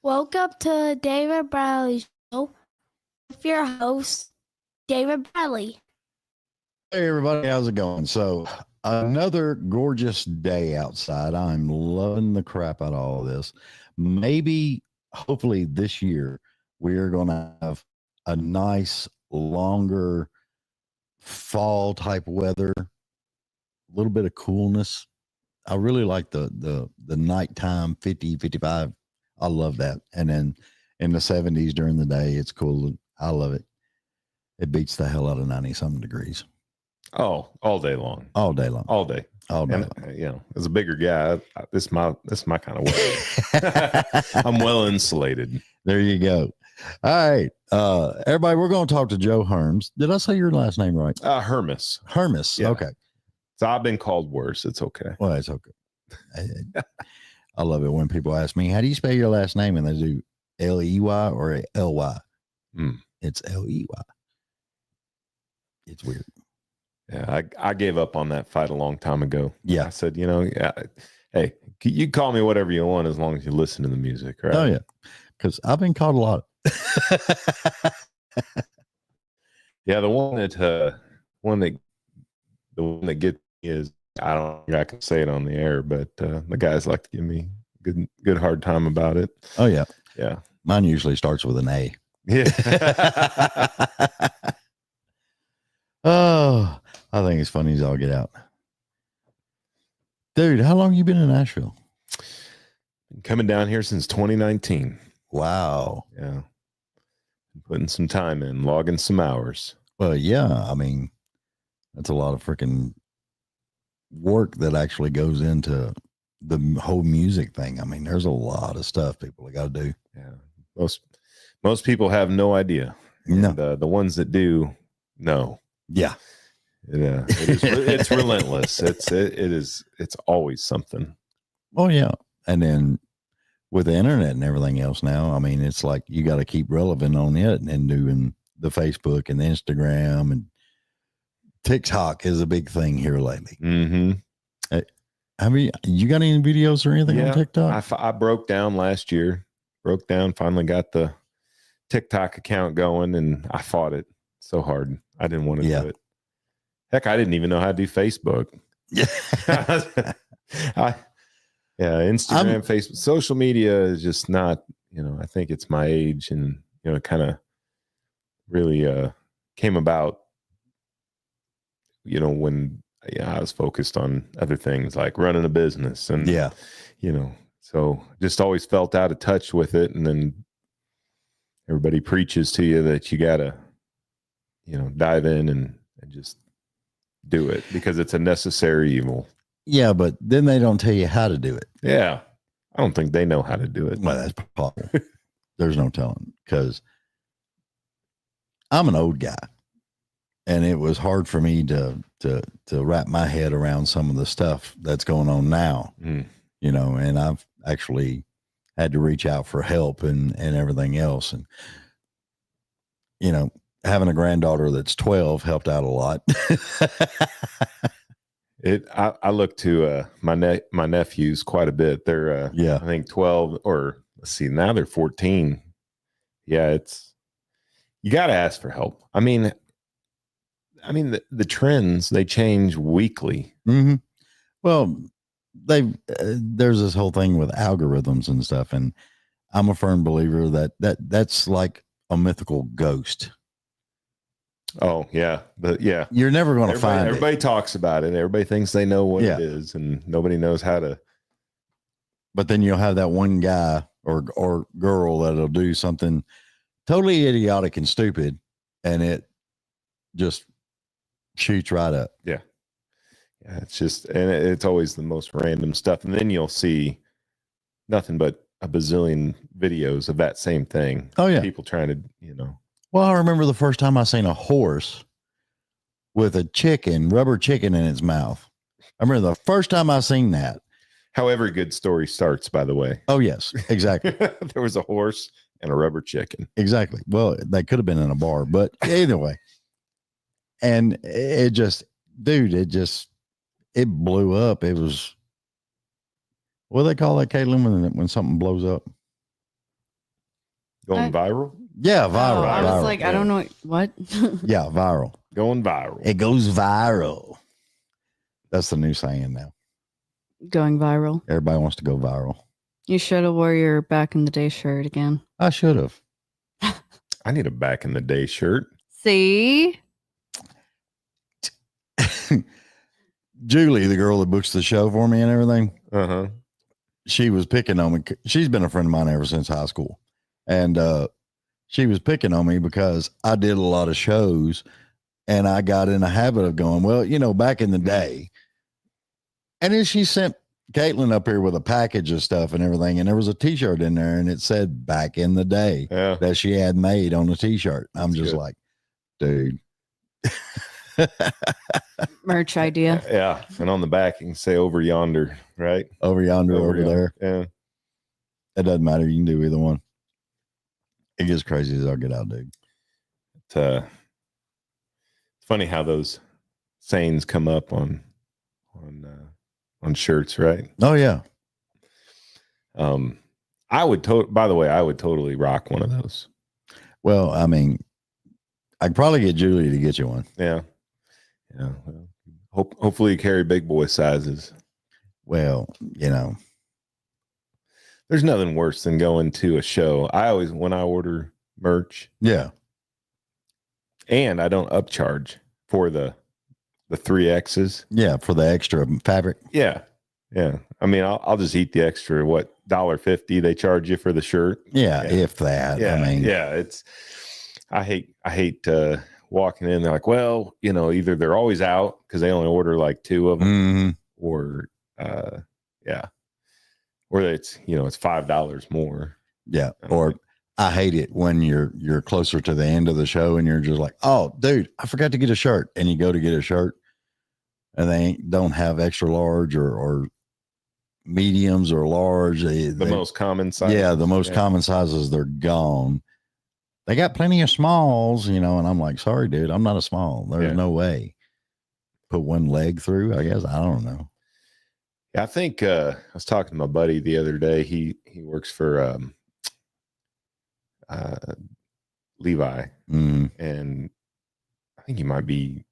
Welcome to David Bradley Show with your host, David Bradley. Hey everybody, how's it going? So another gorgeous day outside. I'm loving the crap out of all of this. Maybe, hopefully this year, we're going to have a nice, longer fall type weather, a little bit of coolness. I really like the nighttime 50, 55. I love that. And then in the 70s during the day, it's cool. I love it. It beats the hell out of 90 something degrees. Oh, all day long. All day long. All day. All day. And, as a bigger guy, this is my kind of weather. I'm well insulated. There you go. All right. Everybody, we're going to talk to Joe Hermes. Did I say your last name right? Hermes. Hermes. Yeah. Okay. So I've been called worse. It's okay. Well, it's okay. I love it when people ask me, how do you spell your last name? And they do L-E-Y or L-Y. It's L-E-Y. It's weird. Yeah, I gave up on that fight a long time ago. Yeah. I said, hey, you call me whatever you want as long as you listen to the music, right? Oh, yeah. Because I've been called a lot. Yeah, the one that gets me is, I don't think I can say it on the air, but the guys like to give me good hard time about it. Oh, yeah. Yeah. Mine usually starts with an A. Yeah. Oh, I think it's funny as all get out. Dude, how long you been in Nashville? Been coming down here since 2019. Wow. Yeah. Putting some time in, logging some hours. Well, yeah. I mean, that's a lot of freaking work that actually goes into the whole music thing. I mean, there's a lot of stuff people got to do. Yeah. Most people have no idea. No. And, the ones that do, no. Yeah. It's relentless. It's always something. Oh, yeah. And then with the internet and everything else now, I mean, it's like you got to keep relevant on it and doing the Facebook and the Instagram, and TikTok is a big thing here lately. Mm-hmm. You got any videos or anything on TikTok? I broke down last year. Finally got the TikTok account going, and I fought it so hard. I didn't want to do it. Heck, I didn't even know how to do Facebook. Yeah. Instagram, Facebook, social media is just not, I think it's my age, and, it kind of really came about, when I was focused on other things like running a business and, so just always felt out of touch with it. And then everybody preaches to you that you got to, dive in and just do it because it's a necessary evil. Yeah, but then they don't tell you how to do it. Yeah. I don't think they know how to do it. Well, that's possible. There's no telling, because I'm an old guy, and it was hard for me to wrap my head around some of the stuff that's going on now, and I've actually had to reach out for help and everything else. And, having a granddaughter that's 12 helped out a lot. I look to my nephews quite a bit. They're I think 12, or let's see, now they're 14. Yeah, you got to ask for help. I mean the trends, they change weekly. Mm-hmm. Well, there's this whole thing with algorithms and stuff, and I'm a firm believer that's like a mythical ghost. Oh, yeah. But yeah, you're never going to find it. Everybody talks about it. Everybody thinks they know what it is, and nobody knows how to. But then you'll have that one guy or girl that'll do something totally idiotic and stupid, and it just shoots right up. Yeah. Yeah. It's just, and it's always the most random stuff. And then you'll see nothing but a bazillion videos of that same thing. Oh, yeah. People trying to, Well, I remember the first time I seen a horse with a rubber chicken in its mouth. I remember the first time I seen that. How every good story starts, by the way. Oh, yes, exactly. There was a horse and a rubber chicken. Exactly. Well, they could have been in a bar, but either way. And it blew up. It was, what do they call that, Caitlin, when something blows up? Going viral? Yeah, viral. Oh, I was viral. like, I don't know what. Yeah, viral. Going viral. It goes viral. That's the new saying now. Going viral. Everybody wants to go viral. You should have wore your back in the day shirt again. I should have. I need a back in the day shirt. See? Julie, the girl that books the show for me and everything, Uh-huh. she was picking on me. She's been a friend of mine ever since high school. And she was picking on me because I did a lot of shows and I got in a habit of going, well, back in the day. And then she sent Caitlin up here with a package of stuff and everything. And there was a t-shirt in there and it said back in the day that she had made on the t-shirt. I'm That's just good. like, dude. Merch idea. Yeah. And on the back, you can say over yonder, right? Over yonder, over there. Yeah. It doesn't matter. You can do either one. It gets crazy as I'll get out, dude. It's funny how those sayings come up on shirts, right? Oh yeah. I would by the way, I would totally rock one of those. Well, I mean, I could probably get Julie to get you one. Yeah. Yeah. Well, hopefully you carry big boy sizes. Well, there's nothing worse than going to a show. When I order merch, yeah. And I don't upcharge for the 3X's. Yeah, for the extra fabric. Yeah. Yeah. I mean, I'll just eat the extra, $1.50 they charge you for the shirt. Yeah, if that. Yeah. I mean, yeah, I hate walking in. They're like, well, either they're always out because they only order like 2 of them, or or it's it's $5 more. Yeah. Or I hate it when you're closer to the end of the show and you're just like, oh, dude, I forgot to get a shirt, and you go to get a shirt and they don't have extra large or mediums or large. The most common size. Yeah, the most common sizes, they're gone. They got plenty of smalls, and I'm like, sorry, dude, I'm not a small. There's no way. Put one leg through, I guess. I don't know. Yeah, I think I was talking to my buddy the other day. He works for Levi, and I think he might be.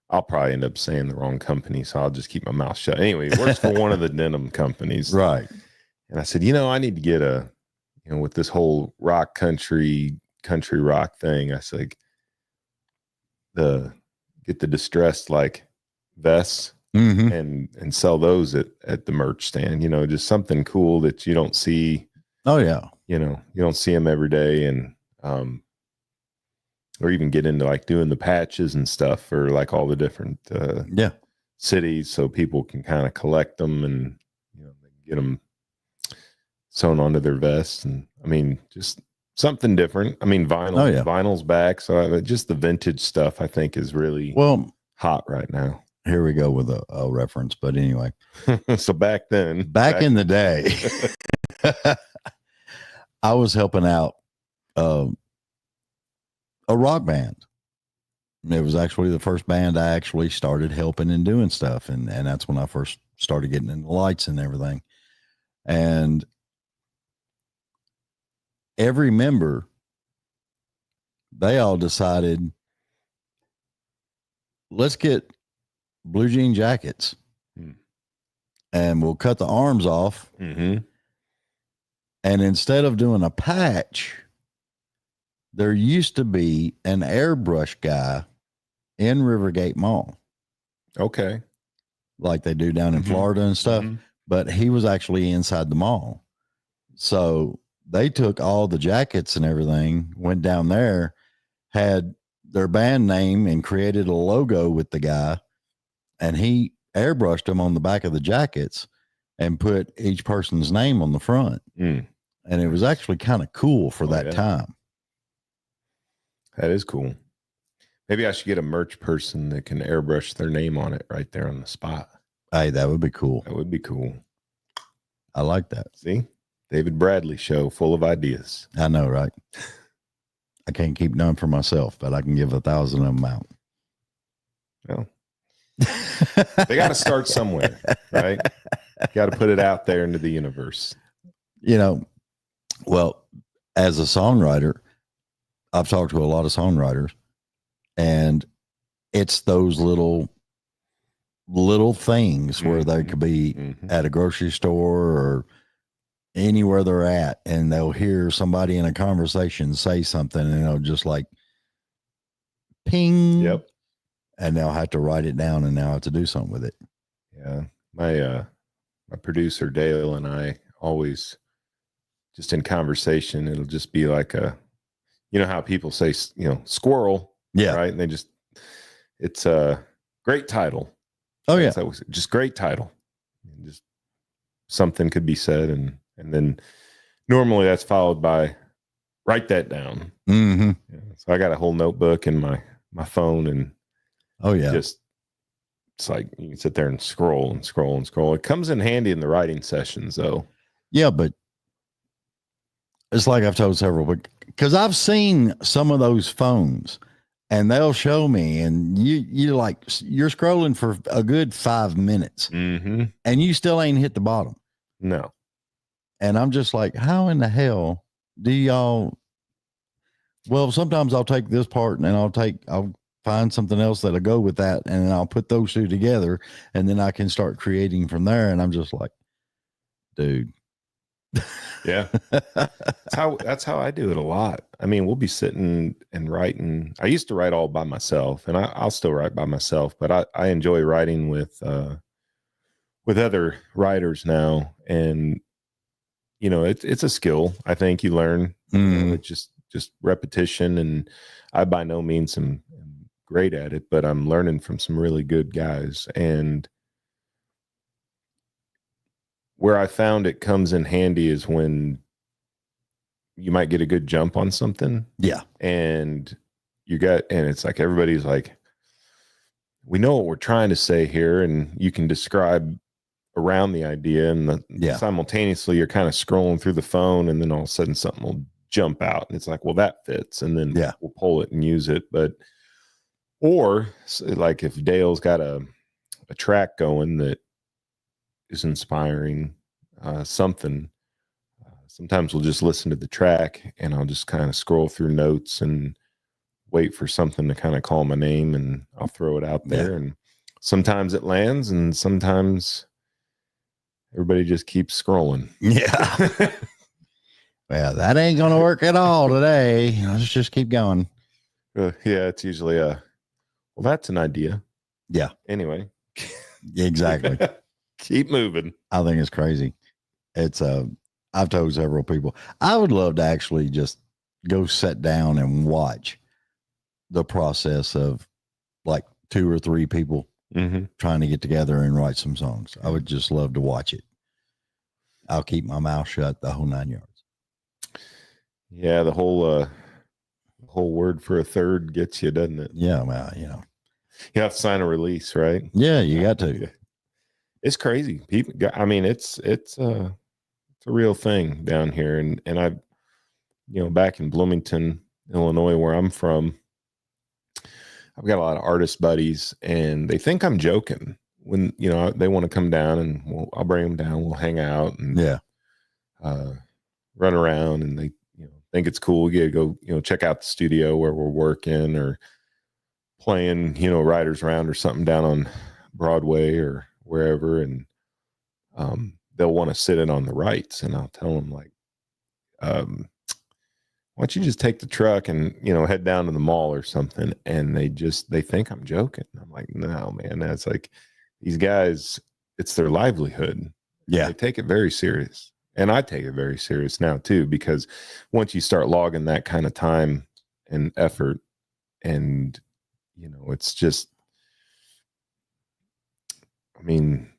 I'll probably end up saying the wrong company, so I'll just keep my mouth shut. Anyway, he works for one of the denim companies, right? And I said, I need to get with this whole country rock thing. I said, get the distressed vests. And sell those at the merch stand, just something cool that you don't see. Oh yeah. You don't see them every day, and or even get into doing the patches and stuff for all the different cities, so people can kind of collect them and get them sewn onto their vests. And I mean, just something different. I mean, vinyl's back, so just the vintage stuff I think is really hot right now. Here we go with a reference, but anyway. So back in the day, I was helping out a rock band. It was actually the first band I actually started helping and doing stuff. And that's when I first started getting into lights and everything. And every member, they all decided, let's get blue jean jackets and we'll cut the arms off. And instead of doing a patch, there used to be an airbrush guy in Rivergate Mall. Okay. Like they do down in Florida and stuff. But he was actually inside the mall. So they took all the jackets and everything, went down there, had their band name and created a logo with the guy. And he airbrushed them on the back of the jackets and put each person's name on the front. And it was actually kind of cool for that time. That is cool. Maybe I should get a merch person that can airbrush their name on it right there on the spot. Hey, that would be cool. That would be cool. I like that. See? David Bradley show full of ideas. I know, right? I can't keep none for myself, but I can give 1,000 of them out. Well, they got to start somewhere, right? Got to put it out there into the universe. Well, as a songwriter, I've talked to a lot of songwriters, and it's those little things where they could be at a grocery store or anywhere they're at, and they'll hear somebody in a conversation say something, and they'll just like ping. Yep. And they'll have to write it down, and now have to do something with it. Yeah. My producer Dale and I always, just in conversation, it'll just be like you know how people say, squirrel. Yeah. Right. And it's a great title. Oh yeah. Just great title. Just something could be said. And then normally that's followed by write that down. Mm-hmm. Yeah, so I got a whole notebook in my phone, and just, it's like you can sit there and scroll and scroll and scroll. It comes in handy in the writing sessions though. Yeah. But it's like I've told several, because I've seen some of those phones, and they'll show me, and you're scrolling for a good 5 minutes, and you still ain't hit the bottom. No. And I'm just like, how in the hell do y'all? Well, sometimes I'll take this part, and I'll find something else that'll go with that, and then I'll put those two together, and then I can start creating from there. And I'm just like, dude. Yeah. That's how I do it a lot. I mean, we'll be sitting and writing. I used to write all by myself, and I'll still write by myself, but I enjoy writing with other writers now. And it's a skill I think you learn. It's just repetition, and I by no means am great at it, but I'm learning from some really good guys. And where I found it comes in handy is when you might get a good jump on something. Yeah. And it's like, everybody's like, we know what we're trying to say here. And you can describe around the idea, and simultaneously you're kind of scrolling through the phone, and then all of a sudden something will jump out, and it's like, well, that fits. And then we'll pull it and use it. Or like if Dale's got a track going that is inspiring, something, sometimes we'll just listen to the track, and I'll just kind of scroll through notes and wait for something to kind of call my name, and I'll throw it out there. And sometimes it lands, and sometimes everybody just keeps scrolling. Yeah. Well, that ain't gonna work at all today. Let's just keep going. It's usually well, that's an idea. Yeah. Anyway. Exactly. Keep moving. I think it's crazy. It's I've told several people, I would love to actually just go sit down and watch the process of like 2 or 3 people trying to get together and write some songs. I would just love to watch it. I'll keep my mouth shut the whole 9 yards. Yeah, the whole word for a third gets you, doesn't it? Yeah, well, you have to sign a release, right? Yeah, you got to. It's crazy. People, I mean, it's a real thing down here, and I, back in Bloomington, Illinois, where I'm from, I've got a lot of artist buddies, and they think I'm joking when they want to come down, and I'll bring them down. We'll hang out and run around, and they think it's cool. You go check out the studio where we're working or playing Writers Round or something down on Broadway or wherever, and they'll want to sit in on the rights, and I'll tell them like, why don't you just take the truck and head down to the mall or something. And they think I'm joking. I'm like, no, man, that's like, these guys, it's their livelihood. Yeah, they take it very serious, and I take it very serious now too, because once you start logging that kind of time and effort, and it's just, I mean,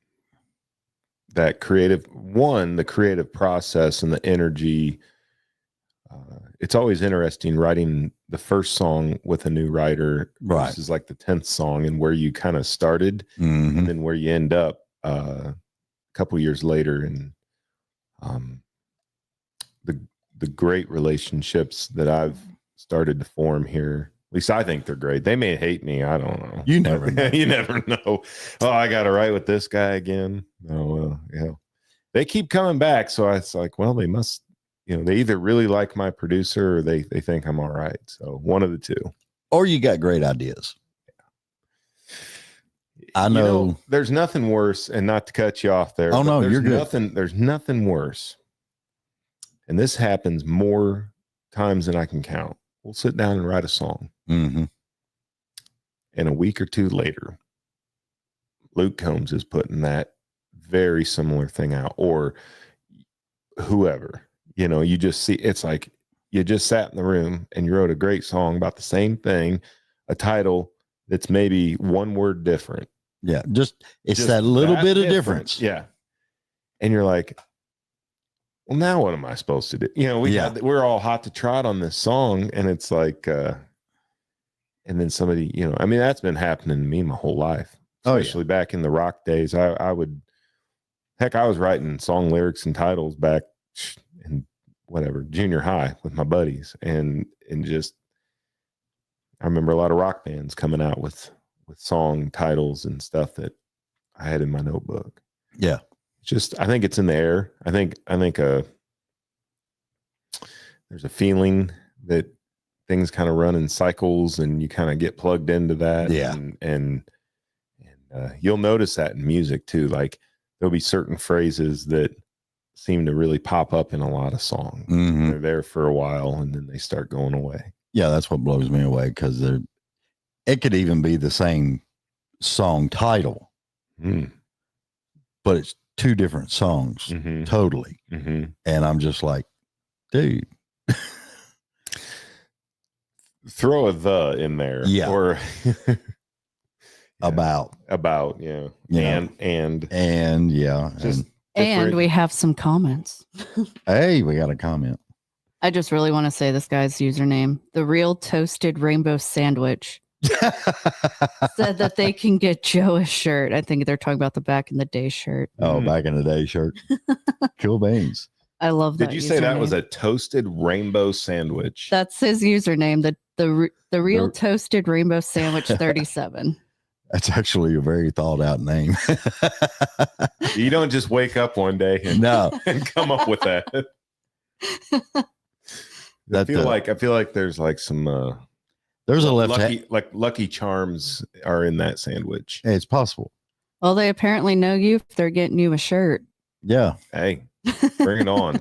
the creative process and the energy. It's always interesting writing the first song with a new writer versus like the 10th song, and where you kind of started and then where you end up a couple years later. And the great relationships that I've started to form here, at least I think they're great. They may hate me. I don't know. You never know. You never know. Oh, I got to write with this guy again. Oh, well, they keep coming back. So it's like, well, they must, they either really like my producer or they think I'm all right. So one of the two. Or you got great ideas. I know, there's nothing worse, and not to cut you off there. Oh no, you're good. There's nothing worse. And this happens more times than I can count. We'll sit down and write a song. Mm-hmm. And a week or two later, Luke Combs is putting that very similar thing out, or whoever. You just see, it's like you just sat in the room and you wrote a great song about the same thing, a title that's maybe one word different. Yeah, it's that little bit of difference. Yeah. And you're like, well, now what am I supposed to do? We're all hot to trot on this song, and it's like, and then somebody, that's been happening to me my whole life, especially back in the rock days. I was writing song lyrics and titles back in junior high with my buddies, and just, I remember a lot of rock bands coming out with song titles and stuff that I had in my notebook. Yeah. I think it's in the air. I think there's a feeling that things kind of run in cycles, and you kind of get plugged into that. Yeah. And you'll notice that in music too. Like there'll be certain phrases that seem to really pop up in a lot of songs. Mm-hmm. They're there for a while, and then they start going away. Yeah, that's what blows me away, because it could even be the same song title, but it's two different songs, totally. Mm-hmm. And I'm just like, dude. Throw a "the" in there. Yeah. Or about, yeah. And yeah. And we have some comments. Hey, we got a comment. I just really want to say this guy's username, the real toasted rainbow sandwich, said that they can get Joe a shirt. I think they're talking about the back in the day shirt. Oh, back in the day shirt. Cool beans. I love that. Did you say that was a toasted rainbow sandwich? That's his username, the real toasted rainbow sandwich 37. That's actually a very thought out name. You don't just wake up one day and come up with that. I feel like there's like some there's a Lucky Charms are in that sandwich. Hey, it's possible. Well, they apparently know you if they're getting you a shirt. Yeah. Hey, bring it on.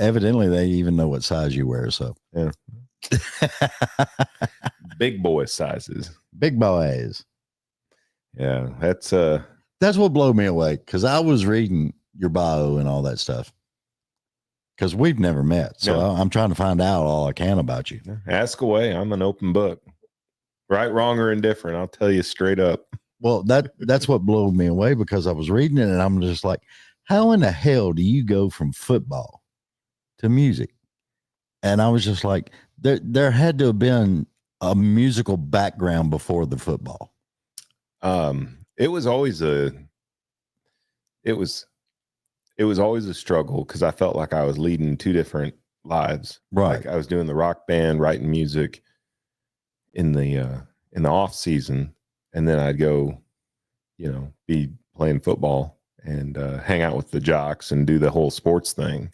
Evidently they even know what size you wear. So yeah. Big boy sizes. Big boys. Yeah, that's what blew me away, because I was reading your bio and all that stuff, because we've never met. So I'm trying to find out all I can about you. Ask away. I'm an open book. Right, wrong, or indifferent. I'll tell you straight up. Well, that's what blew me away, because I was reading it and I'm just like, how in the hell do you go from football to music? And I was just like, there had to have been a musical background before the football. It was always a struggle, because I felt like I was leading two different lives. Right. Like I was doing the rock band, writing music in the off season, and then I'd go, be playing football and hang out with the jocks and do the whole sports thing.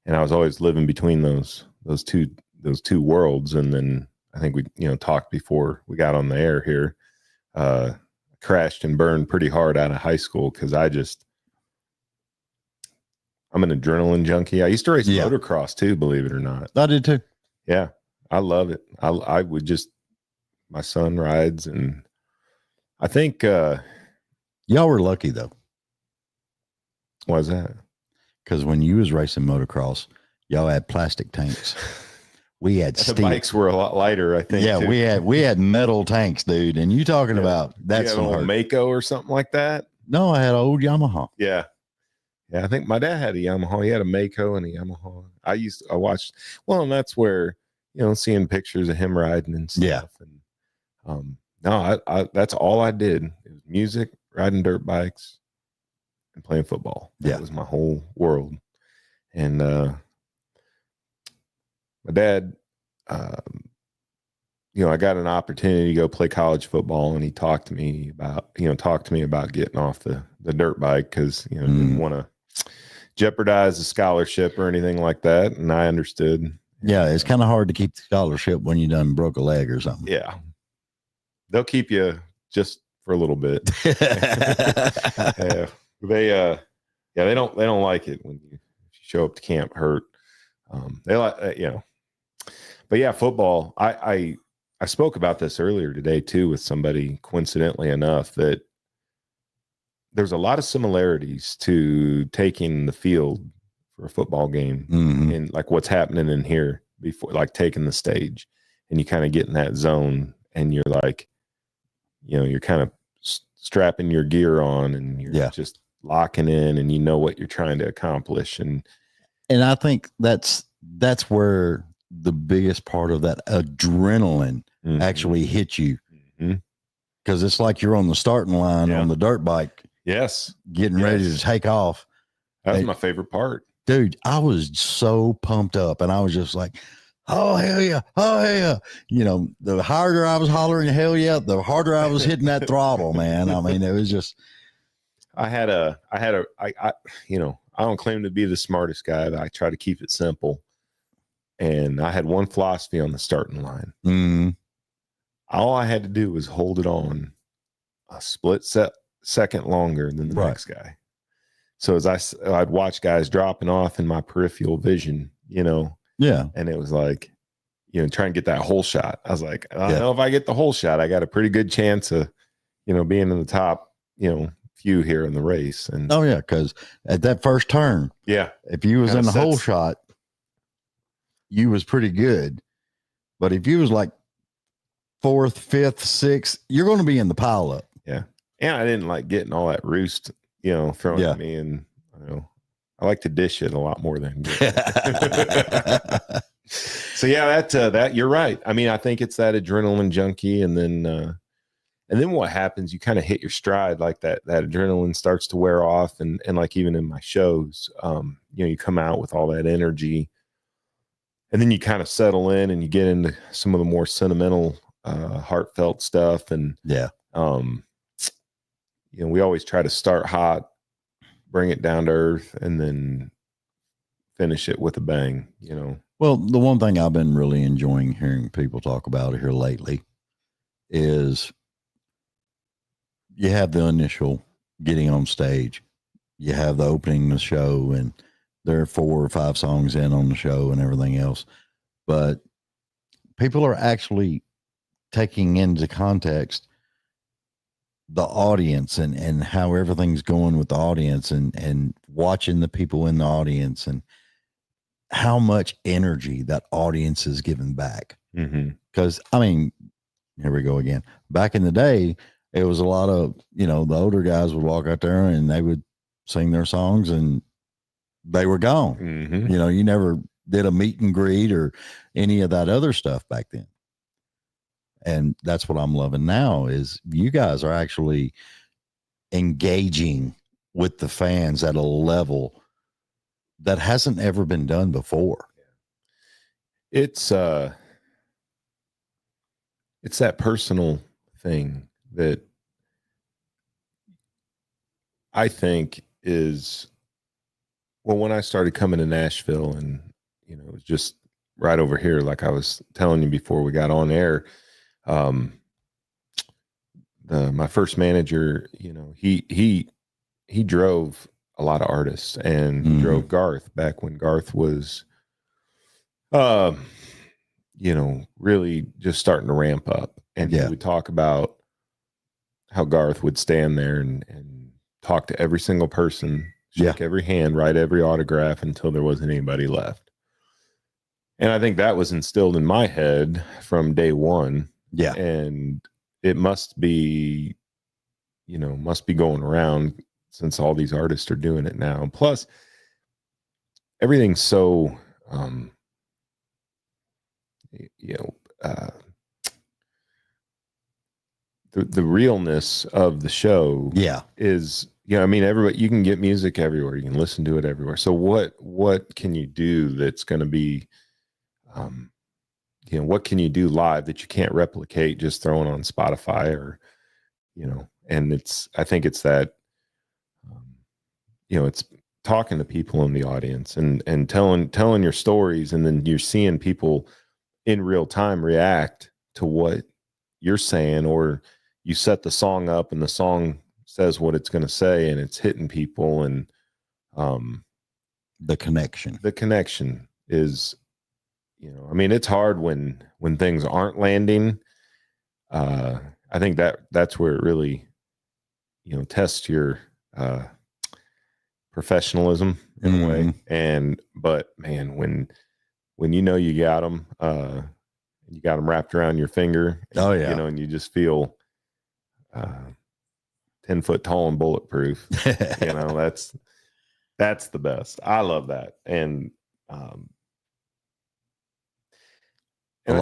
And I was always living between those two worlds. And then I think we talked before we got on the air here. Crashed and burned pretty hard out of high school, because I'm an adrenaline junkie. I used to race motocross too, believe it or not. I did too. Yeah, I love it. I would just, my son rides, and I think y'all were lucky though. Why is that? Because when you was racing motocross, y'all had plastic tanks. We had the bikes were a lot lighter, I think. Yeah, too. we had metal tanks, dude. And you talking about that's some hurt. Mako or something like that? No, I had an old Yamaha. Yeah. Yeah, I think my dad had a Yamaha. He had a Mako and a Yamaha. I watched, and that's where, seeing pictures of him riding and stuff. Yeah. And no, I that's all I did. It was music, riding dirt bikes, and playing football. That was my whole world. And my dad, I got an opportunity to go play college football, and he talked to me about getting off the dirt bike, because, didn't want to jeopardize the scholarship or anything like that. And I understood. Yeah, it's kind of hard to keep the scholarship when you done broke a leg or something. Yeah. They'll keep you just for a little bit. Yeah. They don't like it when you show up to camp hurt. They like, but yeah, football. I spoke about this earlier today too with somebody, coincidentally enough, that there's a lot of similarities to taking the field for a football game and like what's happening in here before, like taking the stage, and you kind of get in that zone and you're like, you're kind of strapping your gear on and you're just locking in and you know what you're trying to accomplish. And I think that's where the biggest part of that adrenaline actually hits you. Because it's like you're on the starting line on the dirt bike. Yes. Getting ready to take off. That's my favorite part. Dude, I was so pumped up and I was just like, oh, hell yeah. Oh, hell yeah. The harder I was hollering, hell yeah, the harder I was hitting that throttle, man. I mean, it was just. I don't claim to be the smartest guy, but I try to keep it simple. And I had one philosophy on the starting line. All I had to do was hold it on a split second longer than the next guy. So as I'd watch guys dropping off in my peripheral vision, and it was like, try and get that whole shot. I was like, I know if I get the whole shot, I got a pretty good chance of, being in the top, few here in the race. And because at that first turn, if you was in the whole shot, you was pretty good. But if you was like 4th, 5th, 6th, you're going to be in the pile up. Yeah. And I didn't like getting all that roost, thrown at me. And, I like to dish it a lot more than So that you're right. I mean, I think it's that adrenaline junkie. And then what happens, you kind of hit your stride, like that adrenaline starts to wear off. And like, even in my shows, you come out with all that energy and then you kind of settle in and you get into some of the more sentimental, heartfelt stuff. And, we always try to start hot, bring it down to earth, and then finish it with a bang, Well, the one thing I've been really enjoying hearing people talk about here lately is you have the initial getting on stage, you have the opening of the show, and there are 4 or 5 songs in on the show and everything else. But people are actually taking into context the audience and how everything's going with the audience and watching the people in the audience and how much energy that audience is giving back. Because, I mean, here we go again. Back in the day, it was a lot of, the older guys would walk out there and they would sing their songs and they were gone. You never did a meet and greet or any of that other stuff back then. And that's what I'm loving now is you guys are actually engaging with the fans at a level that hasn't ever been done before. It's that personal thing that I think is, well, when I started coming to Nashville and, it was just right over here, like I was telling you before we got on air, my first manager, he drove a lot of artists and he drove Garth back when Garth was, really just starting to ramp up. And he would talk about how Garth would stand there and talk to every single person, shake every hand, write every autograph until there wasn't anybody left. And I think that was instilled in my head from day one. Yeah. And it must be going around since all these artists are doing it now. Plus, everything's so, the realness of the show is, everybody, you can get music everywhere. You can listen to it everywhere. So what can you do that's going to be, what can you do live that you can't replicate just throwing on Spotify or, and I think it's that, it's talking to people in the audience and telling your stories, and then you're seeing people in real time react to what you're saying, or you set the song up and the song says what it's going to say and it's hitting people. And the connection is, I mean, it's hard when things aren't landing. I think that's where it really, tests your professionalism in a way. But man, when you got them, you got them wrapped around your finger. Oh yeah. And you just feel 10 foot tall and bulletproof. That's the best. I love that. And I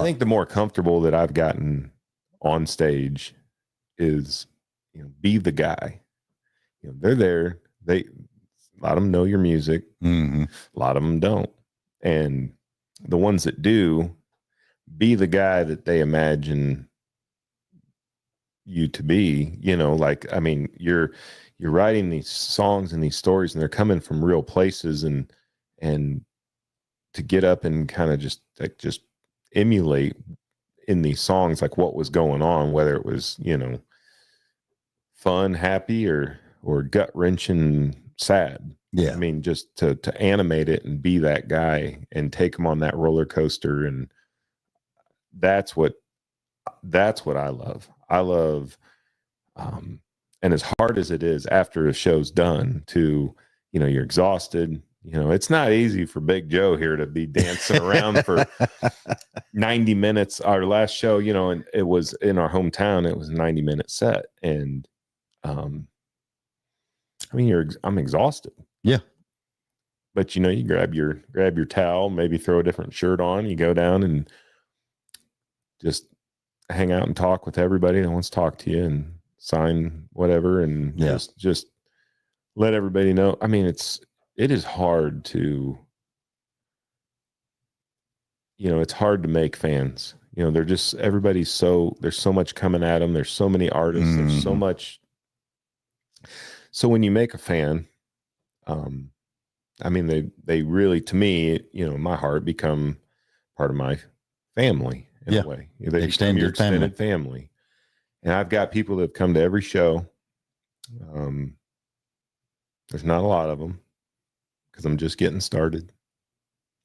think the more comfortable that I've gotten on stage is, be the guy. They're there. A lot of them know your music. A lot of them don't. And the ones that do, be the guy that they imagine you to be. I mean, you're writing these songs and these stories, and they're coming from real places, and to get up and kind of just emulate in these songs like what was going on, whether it was fun, happy, or gut-wrenching, sad. Yeah. I mean, just to animate it and be that guy and take them on that roller coaster. And that's what I love. I love, and as hard as it is after a show's done to, you're exhausted. It's not easy for Big Joe here to be dancing around for 90 minutes. Our last show, and it was in our hometown, it was a 90-minute set. And, I mean, I'm exhausted. Yeah. But you grab your towel, maybe throw a different shirt on, you go down and just hang out and talk with everybody that wants to talk to you and sign whatever, and just let everybody know. I mean, it is hard to, it's hard to make fans. They're just, everybody's there's so much coming at them. There's so many artists. There's so much. So when you make a fan, I mean, they really, to me, my heart, become part of my family in a way. They become your extended family. And I've got people that have come to every show. There's not a lot of them because I'm just getting started.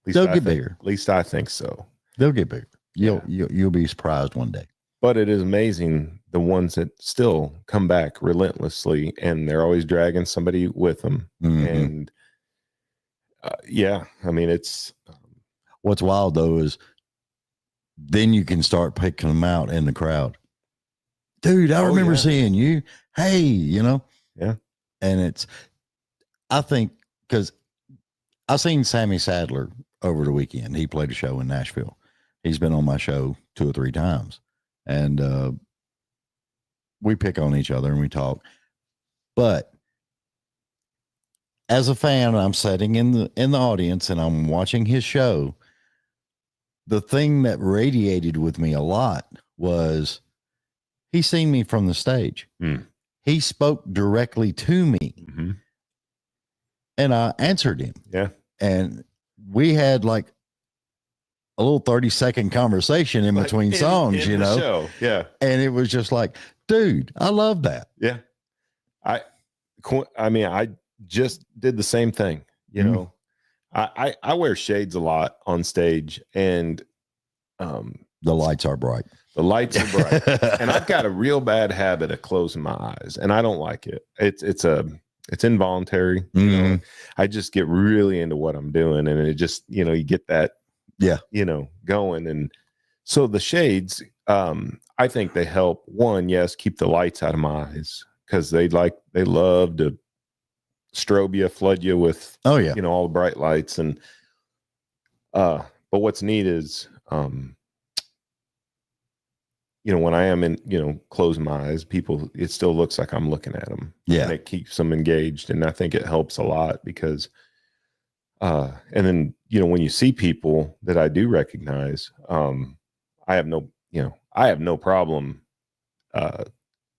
They'll get bigger. At least I think so. They'll get bigger. You'll be surprised one day. But it is amazing, the ones that still come back relentlessly, and they're always dragging somebody with them. And I mean, it's what's wild though is then you can start picking them out in the crowd. Dude, I remember seeing you. Hey, Yeah. And I think, because I seen Sammy Sadler over the weekend. He played a show in Nashville. He's been on my show 2 or 3 times. And we pick on each other and we talk. But as a fan, I'm sitting in the audience and I'm watching his show. The thing that radiated with me a lot was he seen me from the stage. He spoke directly to me. And I answered him. Yeah. And we had like a little 30-second convetion in between songs, in the show. Yeah. And it was just like, dude, I love that. Yeah. I mean, I just did the same thing. I wear shades a lot on stage, and the lights are bright. The lights are bright. And I've got a real bad habit of closing my eyes, and I don't like it. It's involuntary. I just get really into what I'm doing, and it just, you get that, going. And so the shades, I think they help. One, yes, keep the lights out of my eyes, because they love to strobe you, flood you with, all the bright lights. And, but what's neat is, when I am in, closing my eyes, it still looks like I'm looking at them. Yeah. And it keeps them engaged. And I think it helps a lot because, and then, when you see people that I do recognize, I have no problem,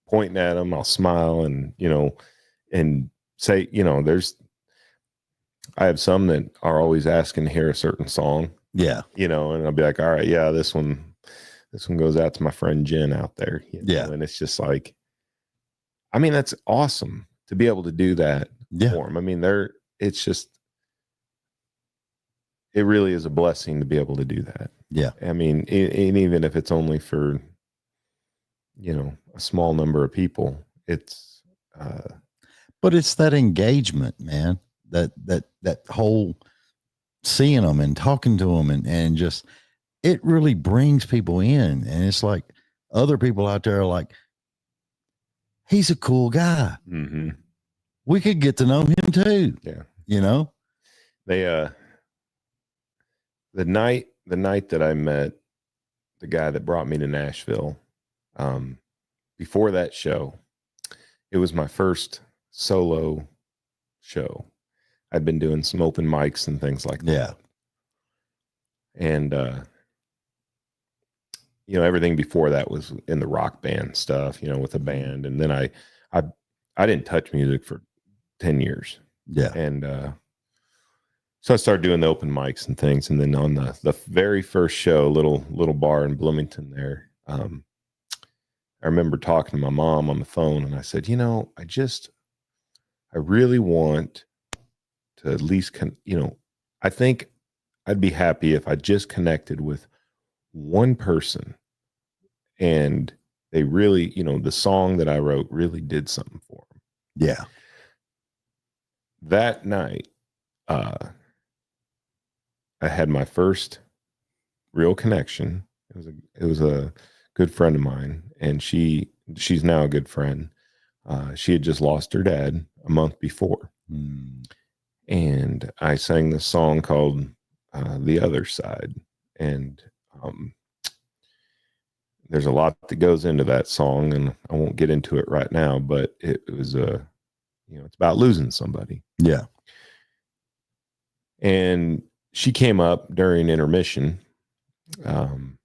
pointing at them. I'll smile and, and say, I have some that are always asking to hear a certain song. Yeah. And I'll be like, all right, yeah, this one goes out to my friend Jen out there. Yeah. And it's just like, I mean, that's awesome to be able to do that for them. I mean, it's just, it really is a blessing to be able to do that. Yeah. I mean, and even if it's only for, a small number of people, it's, but it's that engagement, man, that whole seeing them and talking to them and just, it really brings people in. And it's like other people out there are like, he's a cool guy. mm-hmm. We could get to know him too. Yeah. They, the night that I met the guy that brought me to Nashville, before that show, it was my first solo show. I'd been doing some open mics and things like that. Yeah. And, everything before that was in the rock band stuff, with a band. And then I didn't touch music for 10 years. Yeah. And, so I started doing the open mics and things. And then on the very first show, little bar in Bloomington there, I remember talking to my mom on the phone, and I said, I really want to at least, I think I'd be happy if I just connected with one person and they really, the song that I wrote really did something for them. Yeah. That night, I had my first real connection. It was a good friend of mine, and she's now a good friend. She had just lost her dad a month before. And I sang this song called The Other Side. And there's a lot that goes into that song, and I won't get into it right now, but it was it's about losing somebody. Yeah. And she came up during intermission and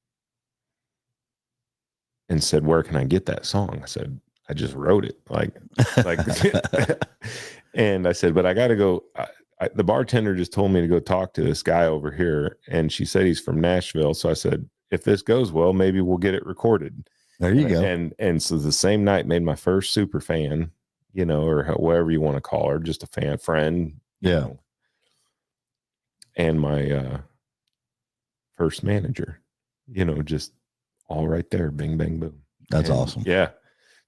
said, "Where can I get that song?" I said, "I just wrote it." Like, and I said, "But I got to go. The bartender just told me to go talk to this guy over here." And she said he's from Nashville. So I said, "If this goes well, maybe we'll get it recorded." There you go. And so the same night made my first super fan, or whatever you want to call her, just a friend. Yeah. And my first manager, just all right there. Bing, bang, boom. That's awesome. Yeah.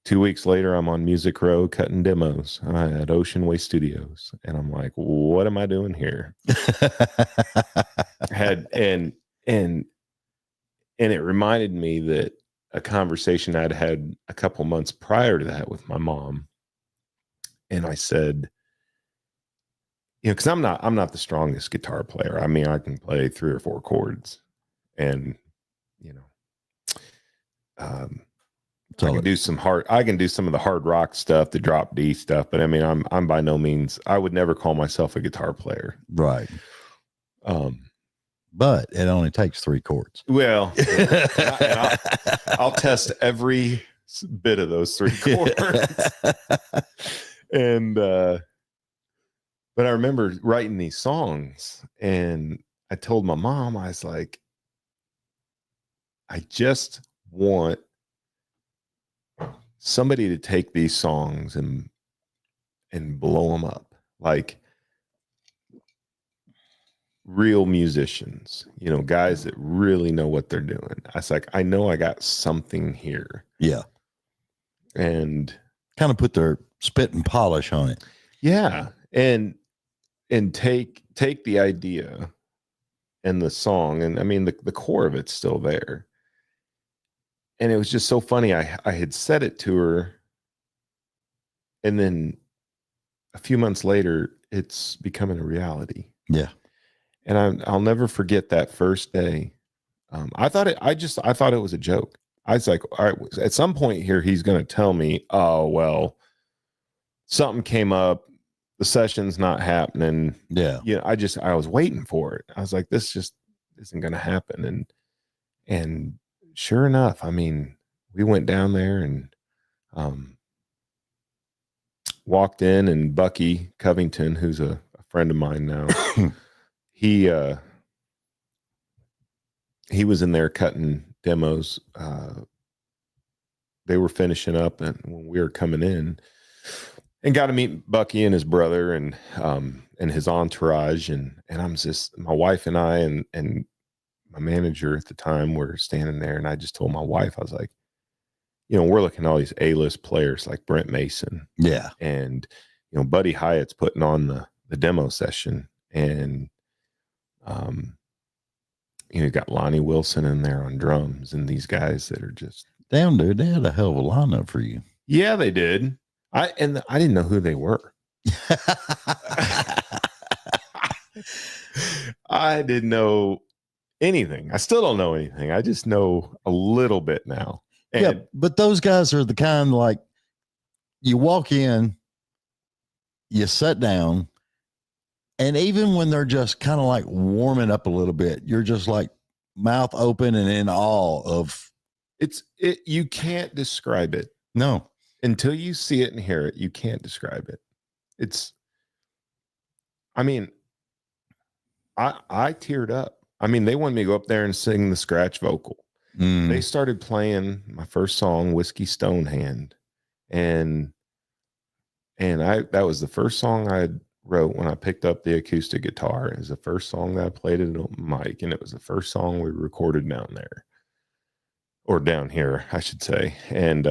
2 weeks later, I'm on Music Row cutting demos at Ocean Way Studios. And I'm like, what am I doing here? And it reminded me that a conversation I'd had a couple months prior to that with my mom. And I said, because I'm not the strongest guitar player. I mean, I can play 3 or 4 chords, and I can do some of the hard rock stuff, the drop D stuff. But I mean, I'm by no means. I would never call myself a guitar player. Right. But it only takes 3 chords. Well, I'll test every bit of those 3 chords. And but I remember writing these songs, and I told my mom, I was like, I just want somebody to take these songs and blow them up, like real musicians, guys that really know what they're doing. I was like, I know I got something here. Yeah. And kind of put their spit and polish on it. Yeah. And take the idea and the song, and I mean the core of it's still there. And it was just so funny. I had said it to her, and then a few months later, it's becoming a reality. Yeah. And I'll never forget that first day. I thought it was a joke. I was like, all right, at some point here, he's going to tell me, oh, well, something came up. The session's not happening. Yeah. I was waiting for it. I was like, this just isn't going to happen. And sure enough, I mean, we went down there and walked in, and Bucky Covington, who's a friend of mine now. He was in there cutting demos. They were finishing up, and when we were coming in, and got to meet Bucky and his brother and his entourage, and I'm just, my wife and I and my manager at the time were standing there, and I just told my wife, I was like, we're looking at all these A-list players like Brent Mason, and Buddy Hyatt's putting on the demo session, and you got Lonnie Wilson in there on drums, and these guys that are just damn, dude, they had a hell of a lineup for you. Yeah, they did. I didn't know who they were. I didn't know anything. I still don't know anything. I just know a little bit now. And but those guys are the kind, like, you walk in, you sit down, and even when they're just kind of like warming up a little bit, you're just like mouth open and in awe of you can't describe it. No. Until you see it and hear it, you can't describe it. I teared up. They wanted me to go up there and sing the scratch vocal. They started playing my first song, Whiskey Stonehand. And that was the first song I wrote when I picked up the acoustic guitar. It was the first song that I played at a mic, and it was the first song we recorded down there. Or down here, I should say. And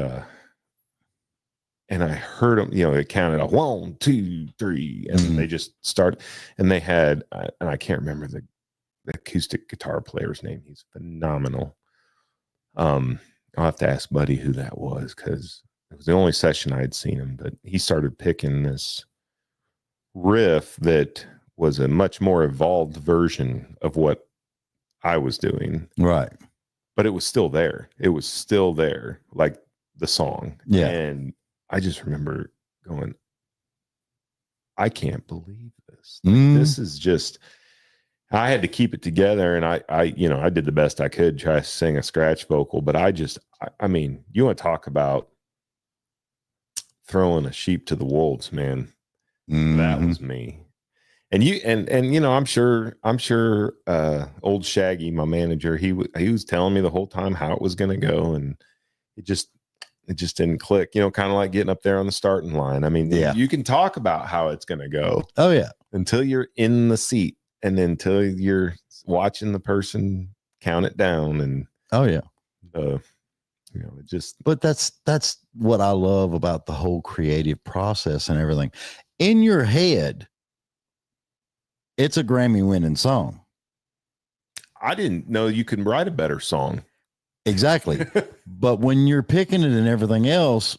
I heard them, it counted a 1, 2, 3, and they just start, and they had, and I can't remember the acoustic guitar player's name. He's phenomenal. I'll have to ask Buddy who that was, because it was the only session I had seen him, but he started picking this riff that was a much more evolved version of what I was doing. Right. But it was still there. It was still there, like the song. Yeah. And I just remember going, I can't believe this. This is just, I had to keep it together, and I did the best I could, try to sing a scratch vocal, but I mean, you want to talk about throwing a sheep to the wolves, man. That was me. And I'm sure old Shaggy, my manager, he was telling me the whole time how it was going to go, and it just didn't click, kind of like getting up there on the starting line. You can talk about how it's going to go. Oh yeah. Until you're in the seat, and then until you're watching the person count it down. And oh yeah. It just, but that's what I love about the whole creative process and everything. In your head, it's a Grammy winning song. I didn't know you could write a better song. Exactly. But when you're picking it and everything else,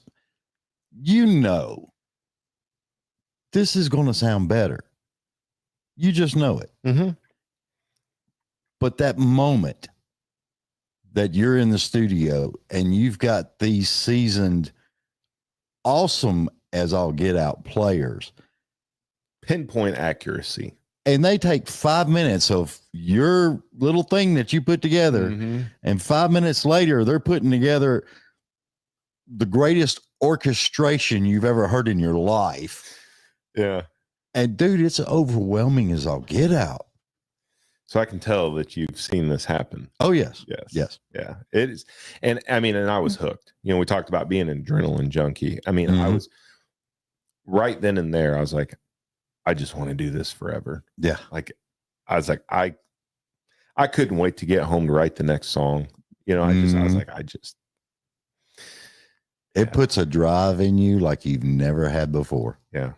this is going to sound better. You just know it. Mm-hmm. But that moment that you're in the studio and you've got these seasoned, awesome as all get out players, pinpoint accuracy. And they take 5 minutes of your little thing that you put together, and 5 minutes later, they're putting together the greatest orchestration you've ever heard in your life. Yeah. And dude, it's overwhelming as all get out. So I can tell that you've seen this happen. Oh, yes. Yes. Yeah, it is. And I was hooked. We talked about being an adrenaline junkie. I was right then and there. I was like, I just want to do this forever. Yeah. Like, I was like, I couldn't wait to get home to write the next song. I was like, it puts a drive in you like you've never had before. Yeah.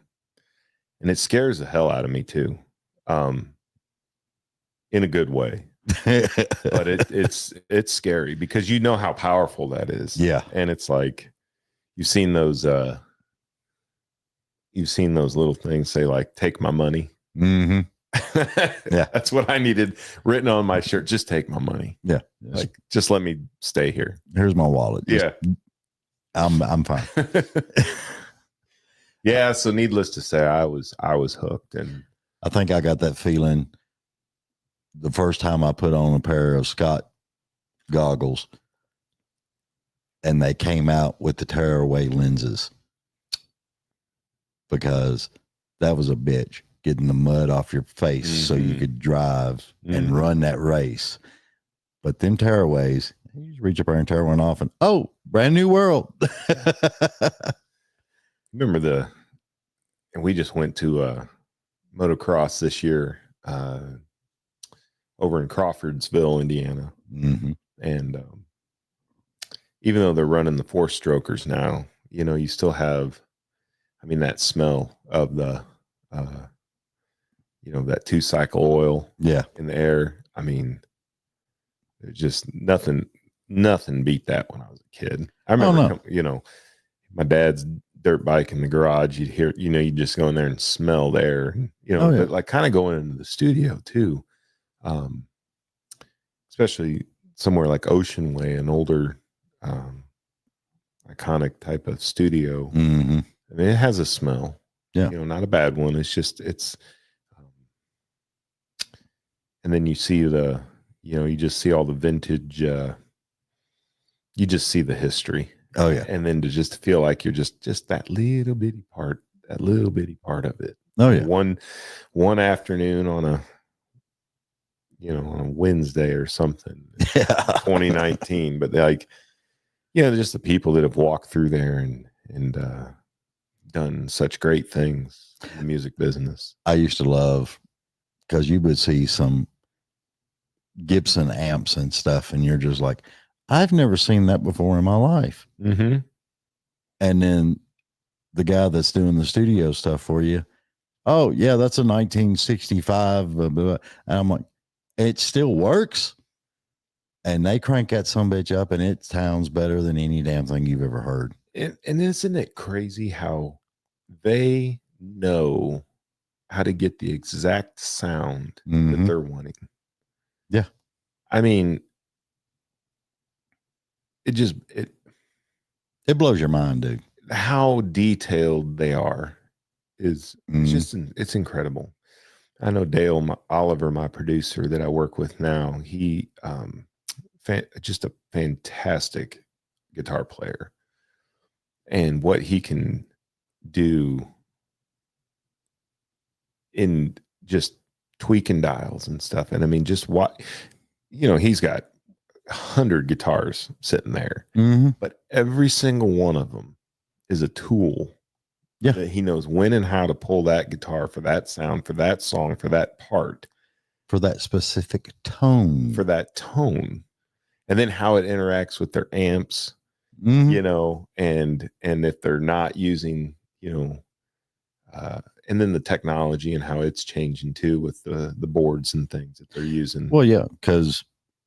And it scares the hell out of me too. In a good way. But it's scary because you know how powerful that is. Yeah. And it's like, you've seen those little things say like, take my money. Mm-hmm. Yeah. That's what I needed written on my shirt. Just take my money. Yeah. Like, just let me stay here. Here's my wallet. Yeah. I'm fine. Yeah. So needless to say, I was hooked. And I think I got that feeling the first time I put on a pair of Scott goggles and they came out with the tearaway lenses, because that was a bitch. getting the mud off your face so you could drive and run that race. But them tearaways, you just reach up there and tear one off and, oh, brand new world. Remember and we just went to motocross this year over in Crawfordsville, Indiana. And even though they're running the 4-strokers now, you know, you still have, I mean, that smell of the, you know, that 2-cycle oil in the air. I mean, there's just nothing beat that when I was a kid. I remember, you know, my dad's dirt bike in the garage. You'd hear, you know, you just go in there and smell the air, you know, but like kind of going into the studio too. Especially somewhere like Ocean Way, an older, iconic type of studio. I mean, it has a smell, you know, not a bad one. It's just, and then you see you know, you just see all the vintage, you just see the history. Oh yeah. And then to just feel like you're just that little bitty part of it. Oh yeah. One afternoon on a, you know, on a Wednesday or something, 2019, but like, you know, just the people that have walked through there and done such great things in the music business. I used to love, because you would see some Gibson amps and stuff, and you're just like, I've never seen that before in my life. And then the guy that's doing the studio stuff for you, oh yeah, that's a 1965. And I'm like, it still works. And they crank that sumbitch up, and it sounds better than any damn thing you've ever heard. And isn't it crazy how they know how to get the exact sound that they're wanting? Yeah. I mean, it blows your mind, dude. How detailed they are is it's incredible. I know Dale Oliver, my producer that I work with now, he just a fantastic guitar player, and what he can do in just tweaking dials and stuff. And I mean, just what, you know, he's got 100 guitars sitting there, but every single one of them is a tool that he knows when and how to pull that guitar for that sound, for that song, for that part, for that specific tone, and then how it interacts with their amps, you know, and if they're not using, you know, and then the technology and how it's changing too with the boards and things that they're using. Well, yeah, because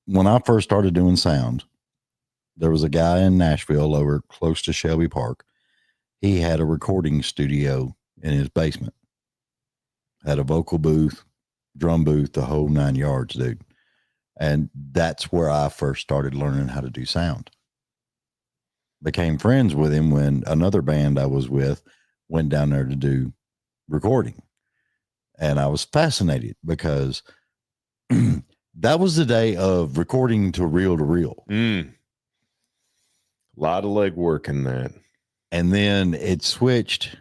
when I first started doing sound, there was a guy in Nashville over close to Shelby Park. He had a recording studio in his basement, had a vocal booth, drum booth, the whole 9 yards, dude. And that's where I first started learning how to do sound. Became friends with him when another band I was with went down there to do recording. And I was fascinated because that was the day of recording to reel. A lot of legwork in that. And then it switched.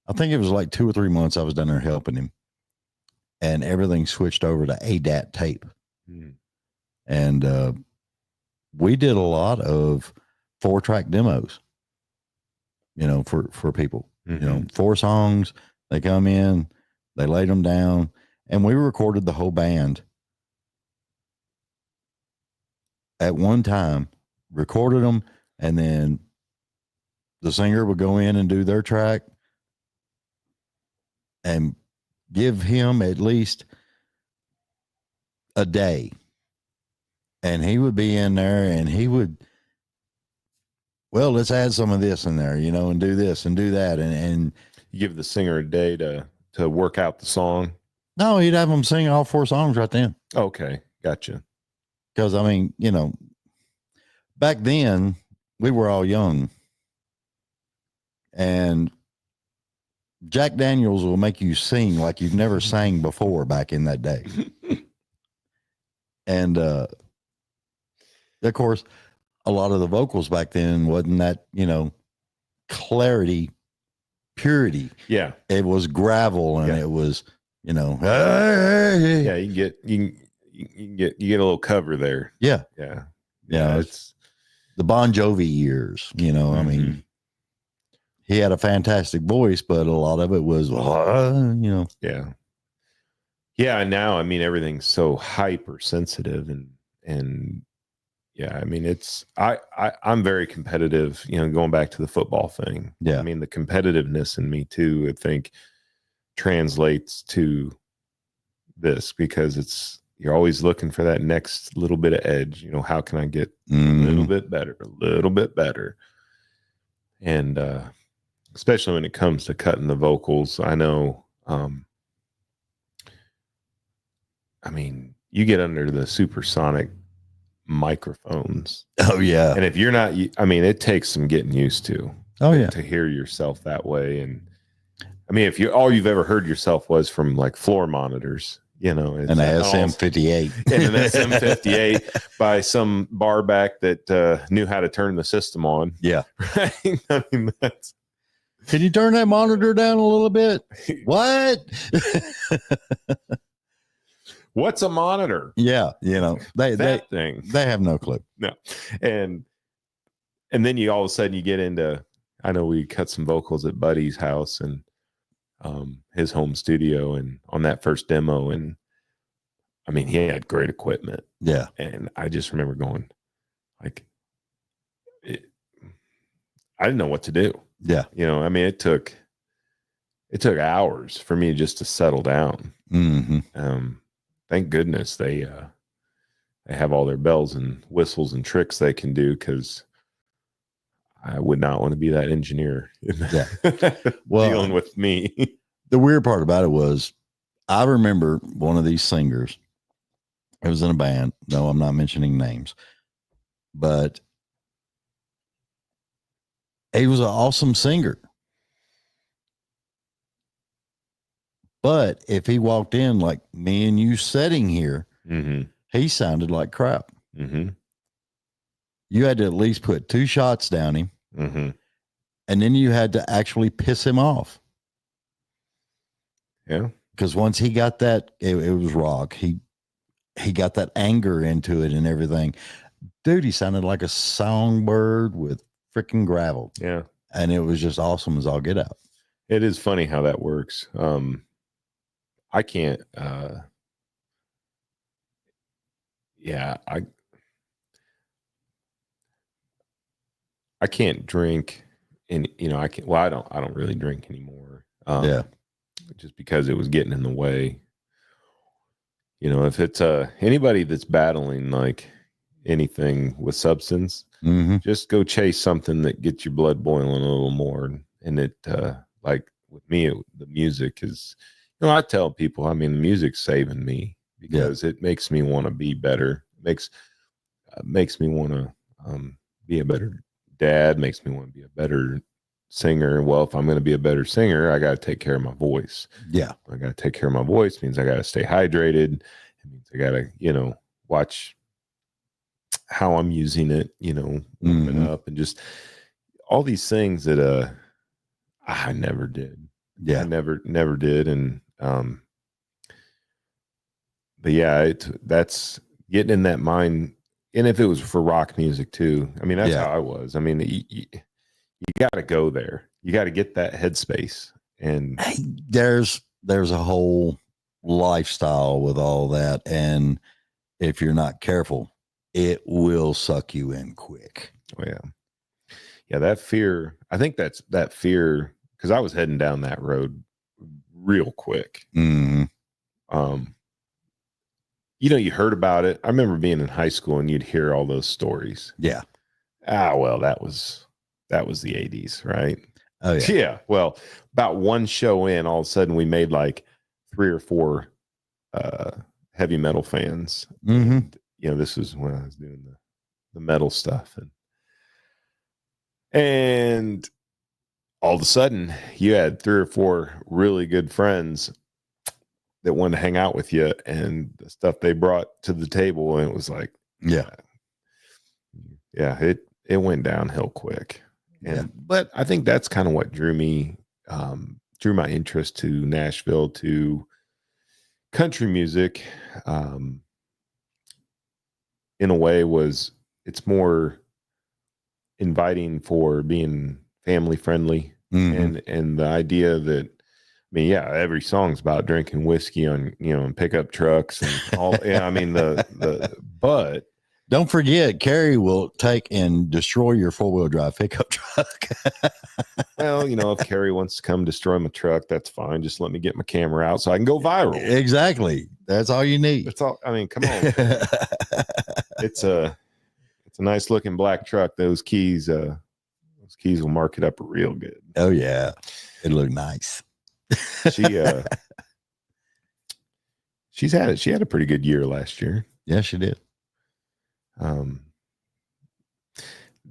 I think it was like 2 or 3 months I was down there helping him. And everything switched over to ADAT tape. And we did a lot of 4-track demos, you know, for people. You know, 4 songs, they come in, they laid them down, and we recorded the whole band at one time, recorded them, and then the singer would go in and do their track and give him at least a day. And he would be in there and he would, well, let's add some of this in there, you know, and do this and do that. And you give the singer a day to work out the song. No, he'd have them sing all 4 songs right then. Okay. Gotcha. Because I mean, you know, back then we were all young, and Jack Daniels will make you sing like you've never sang before back in that day. And, of course, a lot of the vocals back then wasn't that, you know, clarity purity. Yeah. It was gravel and it was, yeah, you get a little cover there. Yeah. Yeah. It's the Bon Jovi years, I mean, he had a fantastic voice, but a lot of it was, Yeah. Yeah. Now, I mean, everything's so hypersensitive and yeah, I mean, I'm very competitive, going back to the football thing. Yeah. I mean, the competitiveness in me too, I think translates to this because you're always looking for that next little bit of edge. How can I get a little bit better? And especially when it comes to cutting the vocals, I know, I mean, you get under the supersonic microphones. Oh yeah. And if you're not, I mean, it takes some getting used to. Oh yeah. To hear yourself that way. And I mean, if all you've ever heard yourself was from like floor monitors, an SM58 and an SM58 by some bar back that knew how to turn the system on. Yeah. Right. I mean, can you turn that monitor down a little bit? What? What's a monitor? Yeah. They have no clue. No. And then you all of a sudden you get into, I know we cut some vocals at Buddy's house and his home studio and on that first demo. And I mean, he had great equipment. Yeah. And I just remember going like, I didn't know what to do. Yeah. I mean, it took hours for me just to settle down. Thank goodness they have all their bells and whistles and tricks they can do, because I would not want to be that engineer dealing with me. The weird part about it was, I remember one of these singers. It was in a band. No, I'm not mentioning names, but he was an awesome singer. But if he walked in like me and you sitting here, he sounded like crap. You had to at least put 2 shots down him. And then you had to actually piss him off. Yeah. Because once he got that, it was rock. He got that anger into it and everything. Dude, he sounded like a songbird with freaking gravel. Yeah. And it was just awesome as all get out. It is funny how that works. I can't, I can't drink, and I can't. Well, I don't really drink anymore. Just because it was getting in the way. If it's anybody that's battling like anything with substance, just go chase something that gets your blood boiling a little more. And it, like with me, the music is, I tell people, I mean, the music's saving me because it makes me want to be better. Makes me want to be a better dad, makes me want to be a better singer. Well, if I'm going to be a better singer, I got to take care of my voice. I got to take care of my voice. Means I got to stay hydrated. It means I got to, watch how I'm using it, warming up, and just all these things that I never did. I never did. And but yeah, that's getting in that mind. And if it was for rock music too, I mean, that's how I was. I mean, you got to go there. You got to get that headspace. And there's a whole lifestyle with all that. And if you're not careful, it will suck you in quick. Oh yeah. Yeah. That fear, I think that's that fear, because I was heading down that road real quick. You heard about it. I remember being in high school and you'd hear all those stories. Yeah. Well, that was the 80s, right? Oh yeah. Yeah. Well, about one show in, all of a sudden we made like 3 or 4 heavy metal fans. And, this was when I was doing the metal stuff. And all of a sudden you had 3 or 4 really good friends that wanted to hang out with you, and the stuff they brought to the table. And it was like, it went downhill quick. But I think that's kind of what drew me drew my interest to Nashville, to country music, in a way it's more inviting for being family friendly. And the idea that, I mean, yeah, every song's about drinking whiskey on, and pickup trucks and all. Yeah, I mean, but don't forget, Carrie will take and destroy your 4-wheel drive pickup truck. well, if Carrie wants to come destroy my truck, that's fine. Just let me get my camera out so I can go viral. Exactly. That's all you need. That's all. I mean, come on. It's a nice looking black truck. Those keys will mark it up real good. Oh yeah, it looked nice. She had a pretty good year last year. Yeah, she did.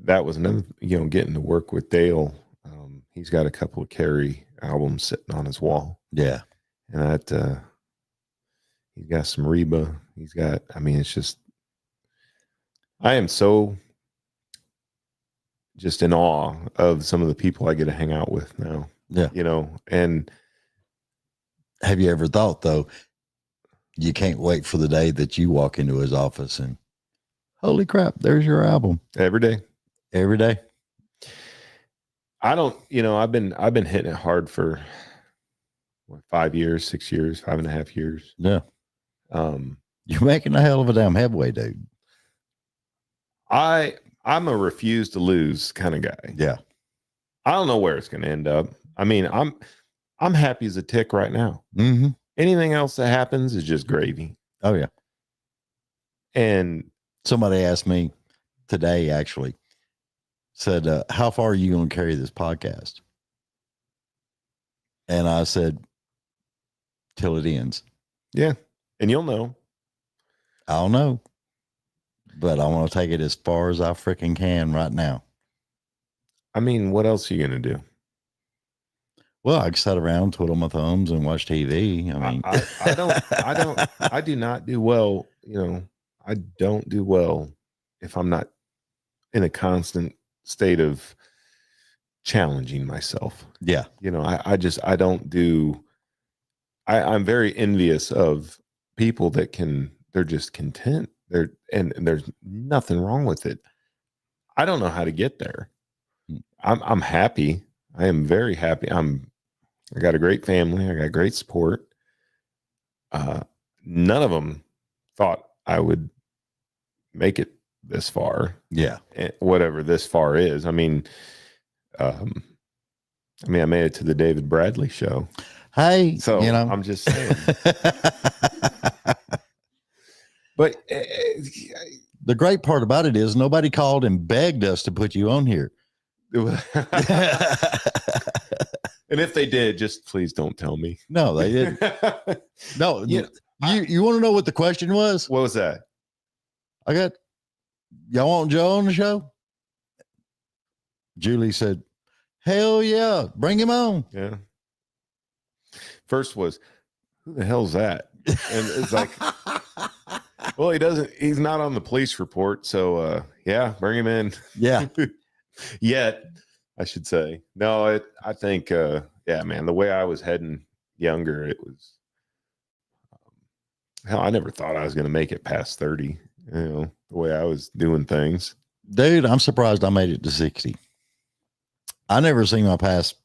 That was another, getting to work with Dale. He's got a couple of Carrie albums sitting on his wall. Yeah, and that he's got some Reba. It's just, I am so just in awe of some of the people I get to hang out with now. Yeah. And have you ever thought, though, you can't wait for the day that you walk into his office and, holy crap, there's your album. Every day. I don't, I've been hitting it hard for 5 years, 6 years, 5.5 years. Yeah. You're making a hell of a damn headway, dude. I'm a refuse to lose kind of guy. Yeah. I don't know where it's going to end up. I mean, I'm happy as a tick right now. Mm-hmm. Anything else that happens is just gravy. Oh yeah. And somebody asked me today, actually, said, how far are you going to carry this podcast? And I said, till it ends. Yeah. And you'll know. I'll know. But I want to take it as far as I freaking can right now. I mean, what else are you going to do? Well, I can sit around, twiddle my thumbs, and watch TV. I mean, I do not do well. I don't do well if I'm not in a constant state of challenging myself. Yeah. I don't do, I'm very envious of people that they're just content. And there's nothing wrong with it. I don't know how to get there. I'm happy. I am very happy. I got a great family. I got great support. None of them thought I would make it this far. Yeah. Whatever this far is. I mean, I made it to the David Bradley show. Hey, so I'm just saying. But the great part about it is nobody called and begged us to put you on here. And if they did, just please don't tell me. No, they didn't. No, you want to know what the question was? What was that? Y'all want Joe on the show? Julie said, hell yeah, bring him on. Yeah. First was, who the hell's that? And it's like, well, he's not on the police report. So, yeah, bring him in. Yeah. Yet, I should say. No, I think, yeah, man, the way I was heading younger, it was, hell, I never thought I was going to make it past 30, the way I was doing things. Dude, I'm surprised I made it to 60. I never seen my past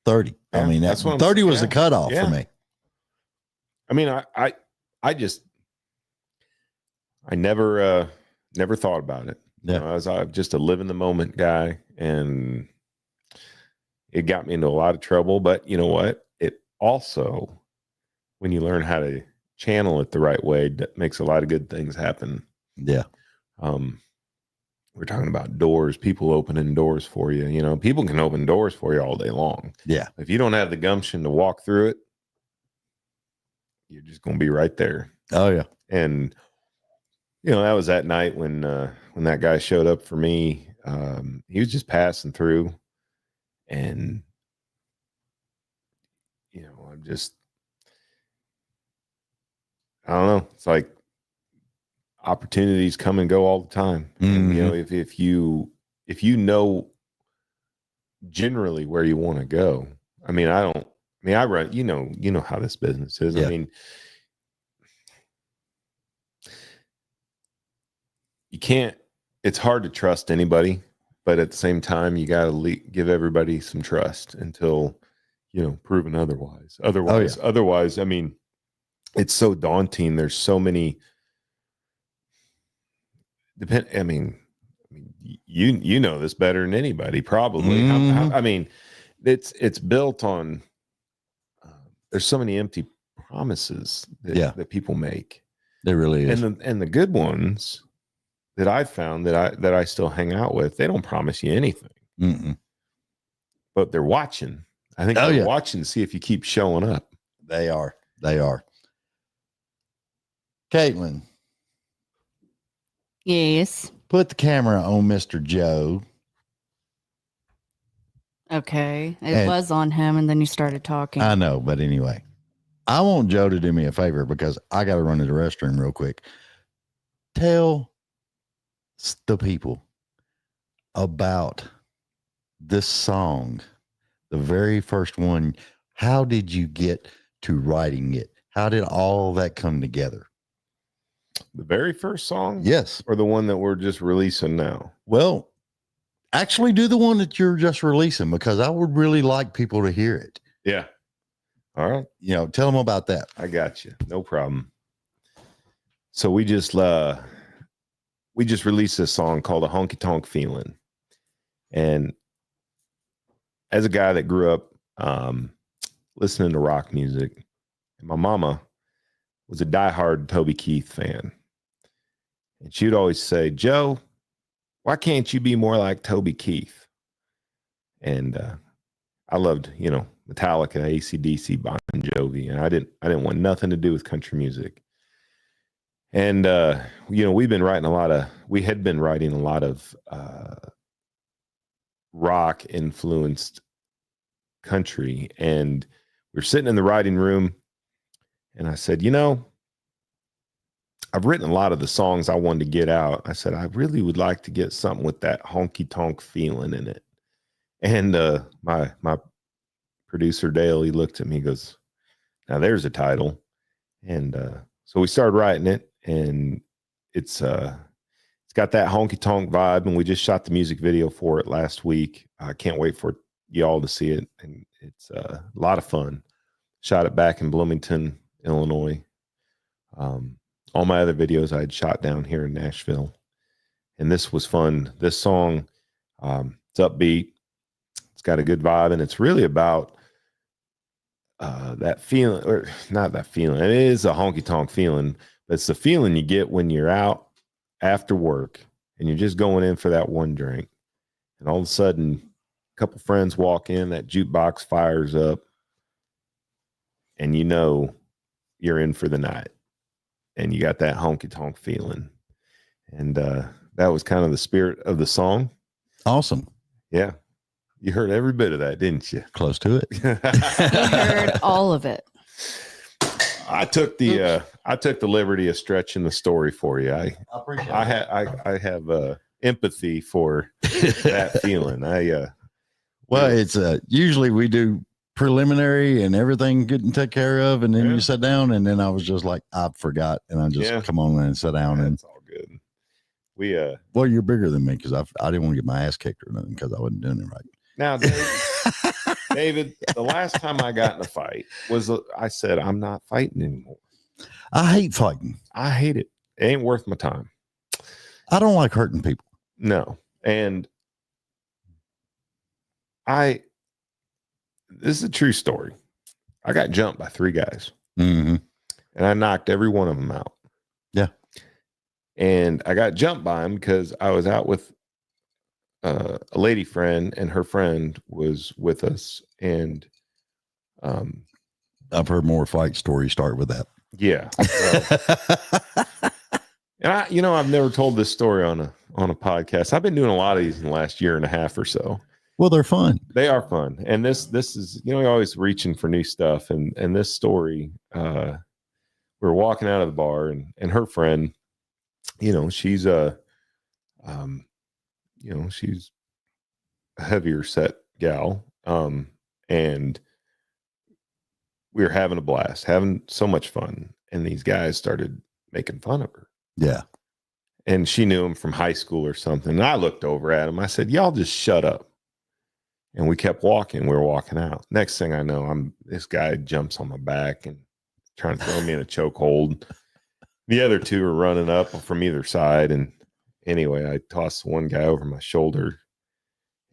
30. Yeah, I mean, that's 30 was the cutoff for me. I mean, I never thought about it. Yeah. I was just a live in the moment guy, and it got me into a lot of trouble. But you know what? It also, when you learn how to channel it the right way, that makes a lot of good things happen. Yeah. We're talking about doors, people opening doors for you. People can open doors for you all day long. Yeah. If you don't have the gumption to walk through it, you're just going to be right there. Oh yeah. And that was that night when that guy showed up for me. He was just passing through, and I don't know. It's like opportunities come and go all the time. Mm-hmm. And, if you know generally where you want to go, I mean, I run, you know how this business is. Yeah. I mean, you can't, it's hard to trust anybody, but at the same time, you got to give everybody some trust until, proven otherwise. Otherwise, I mean, it's so daunting. There's so many, I mean, you know this better than anybody, probably. Mhm. I mean, it's built on, there's so many empty promises that people make. There really is. And the good ones that I've found that I still hang out with, they don't promise you anything. Mm-mm. But they're watching. I think they're watching to see if you keep showing up. They are. Caitlin. Yes. Put the camera on Mr. Joe. Okay. It was on him, and then you started talking. I know, but anyway. I want Joe to do me a favor because I got to run to the restroom real quick. Tell the people about this song, the very first one. How did you get to writing it? How did all that come together? The very first song? Yes. Or the one that we're just releasing now? Well, actually do the one that you're just releasing because I would really like people to hear it. Yeah. All right. Tell them about that. I got you. No problem. So we just released this song called A Honky Tonk Feeling. And as a guy that grew up listening to rock music, my mama was a diehard Toby Keith fan. And she would always say, Joe, why can't you be more like Toby Keith? And I loved, Metallica, AC/DC, Bon Jovi, and I didn't want nothing to do with country music. And we had been writing a lot of rock influenced country, and we were sitting in the writing room, and I said, I've written a lot of the songs I wanted to get out. I said, I really would like to get something with that honky tonk feeling in it. And my producer Dale, he looked at me, he goes, now there's a title. And so we started writing it, and it's got that honky tonk vibe, and we just shot the music video for it last week. I can't wait for y'all to see it, and it's a lot of fun. Shot it back in Bloomington, Illinois. All my other videos I had shot down here in Nashville, and this was fun. This song, it's upbeat. It's got a good vibe, and it's really about that feeling, or not that feeling. It is a honky tonk feeling, but it's the feeling you get when you're out after work and you're just going in for that one drink. And all of a sudden, a couple friends walk in, that jukebox fires up, and you're in for the night. And you got that honky tonk feeling. And that was kind of the spirit of the song. Awesome. Yeah. You heard every bit of that, didn't you? Close to it. You heard all of it. I took the liberty of stretching the story for you. I appreciate I have empathy for that feeling. Well, it's usually we do preliminary and everything getting taken care of, and then you sit down, and then I was just like, I forgot, and I just come on and sit down. And it's all good. We well, you're bigger than me because I didn't want to get my ass kicked or nothing because I wasn't doing it right. Now, David, the last time I got in a fight was I said, I'm not fighting anymore. I hate fighting. I hate it. It ain't worth my time. I don't like hurting people. No. And this is a true story. I got jumped by 3 guys. Mm-hmm. And I knocked every one of them out. Yeah. And I got jumped by them because I was out with a lady friend, and her friend was with us. And I've heard more fight stories start with that. Yeah. And I've never told this story on a podcast. I've been doing a lot of these in the last year and a half or so. Well, they're fun. They are fun. And this is, you're always reaching for new stuff. And this story, we were walking out of the bar, and her friend, she's she's a heavier set gal. And we were having a blast, having so much fun. And these guys started making fun of her. Yeah. And she knew him from high school or something. And I looked over at him. I said, y'all just shut up. And we kept walking. We were walking out. Next thing I know, this guy jumps on my back and trying to throw me in a chokehold. The other two are running up from either side. And anyway, I tossed one guy over my shoulder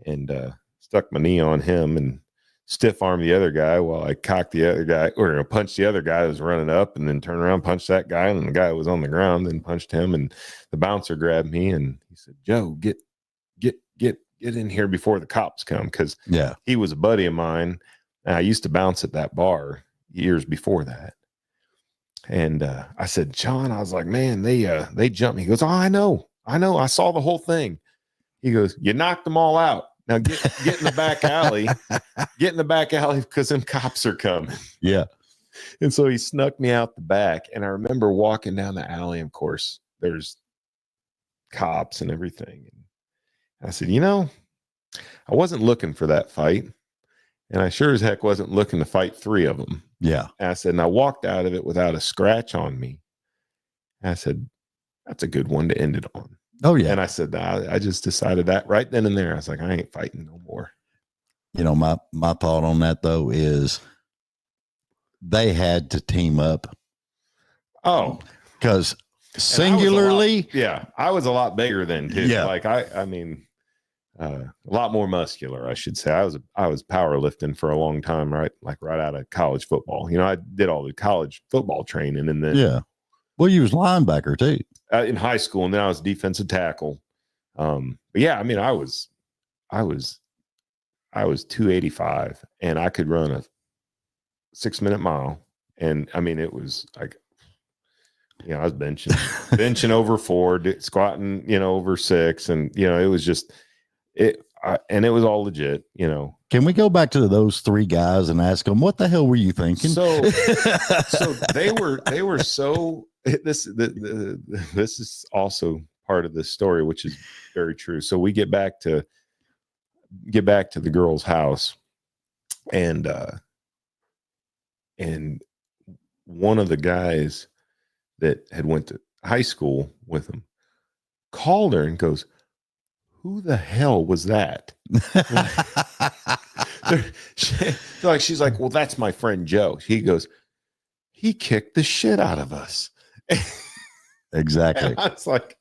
and stuck my knee on him and stiff armed the other guy while I cocked the other guy, or punched the other guy that was running up, and then turned around, punched that guy, and the guy was on the ground, then punched him. And the bouncer grabbed me and he said, Joe, get in here before the cops come. Because he was a buddy of mine. And I used to bounce at that bar years before that. And I said, John, I was like, man, they jumped me. He goes, oh, I know. I saw the whole thing. He goes, you knocked them all out. Now get in the back alley. Get in the back alley because them cops are coming. Yeah. And so he snuck me out the back. And I remember walking down the alley. And of course, there's cops and everything. And I said, I wasn't looking for that fight. And I sure as heck wasn't looking to fight three of them. Yeah. And I said, and I walked out of it without a scratch on me. And I said, that's a good one to end it on. Oh, yeah. And I said, I just decided that right then and there. I was like, I ain't fighting no more. My thought on that, though, is they had to team up. Oh. Because singularly. I was a lot bigger then, too. Yeah. Like, I mean, a lot more muscular, I should say. I was powerlifting for a long time, right? Like right out of college football. I did all the college football training. And then. Yeah. Well, you was linebacker, too. In high school, and then I was defensive tackle. But yeah, I mean, I was 285, and I could run a 6-minute mile. And I mean, it was like, I was benching over 4, squatting, over 6, and it was just it. And it was all legit. Can we go back to those 3 guys and ask them what the hell were you thinking? So they were so. This is also part of this story, which is very true. So we get back to the girl's house, and one of the guys that had went to high school with him called her and goes, who the hell was that? She's like, well, that's my friend Joe. He goes, he kicked the shit out of us. Exactly. And I was like,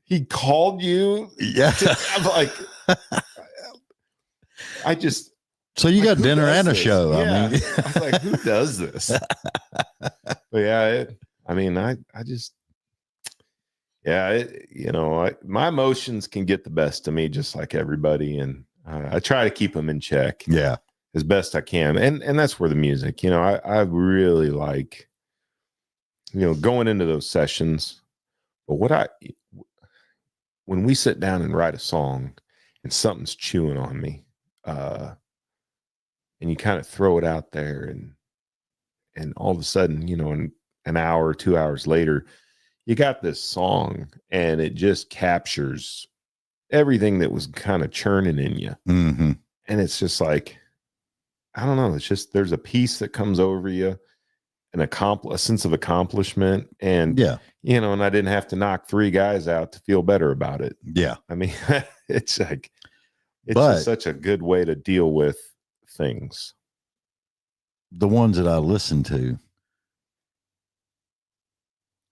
he called you? Yeah. I'm like, so you got dinner and a show. Yeah. I mean, I was like, who does this? But yeah, my emotions can get the best of me, just like everybody. And I try to keep them in check. Yeah. As best I can. And that's where the music, I really like, going into those sessions. But when we sit down and write a song and something's chewing on me, and you kind of throw it out there and all of a sudden, in an hour or 2 hours later, you got this song and it just captures everything that was kind of churning in you. Mm-hmm. And it's just like, I don't know. It's just, there's a peace that comes over you, a sense of accomplishment. And, and I didn't have to knock 3 guys out to feel better about it. Yeah. I mean, it's just such a good way to deal with things. The ones that I listened to,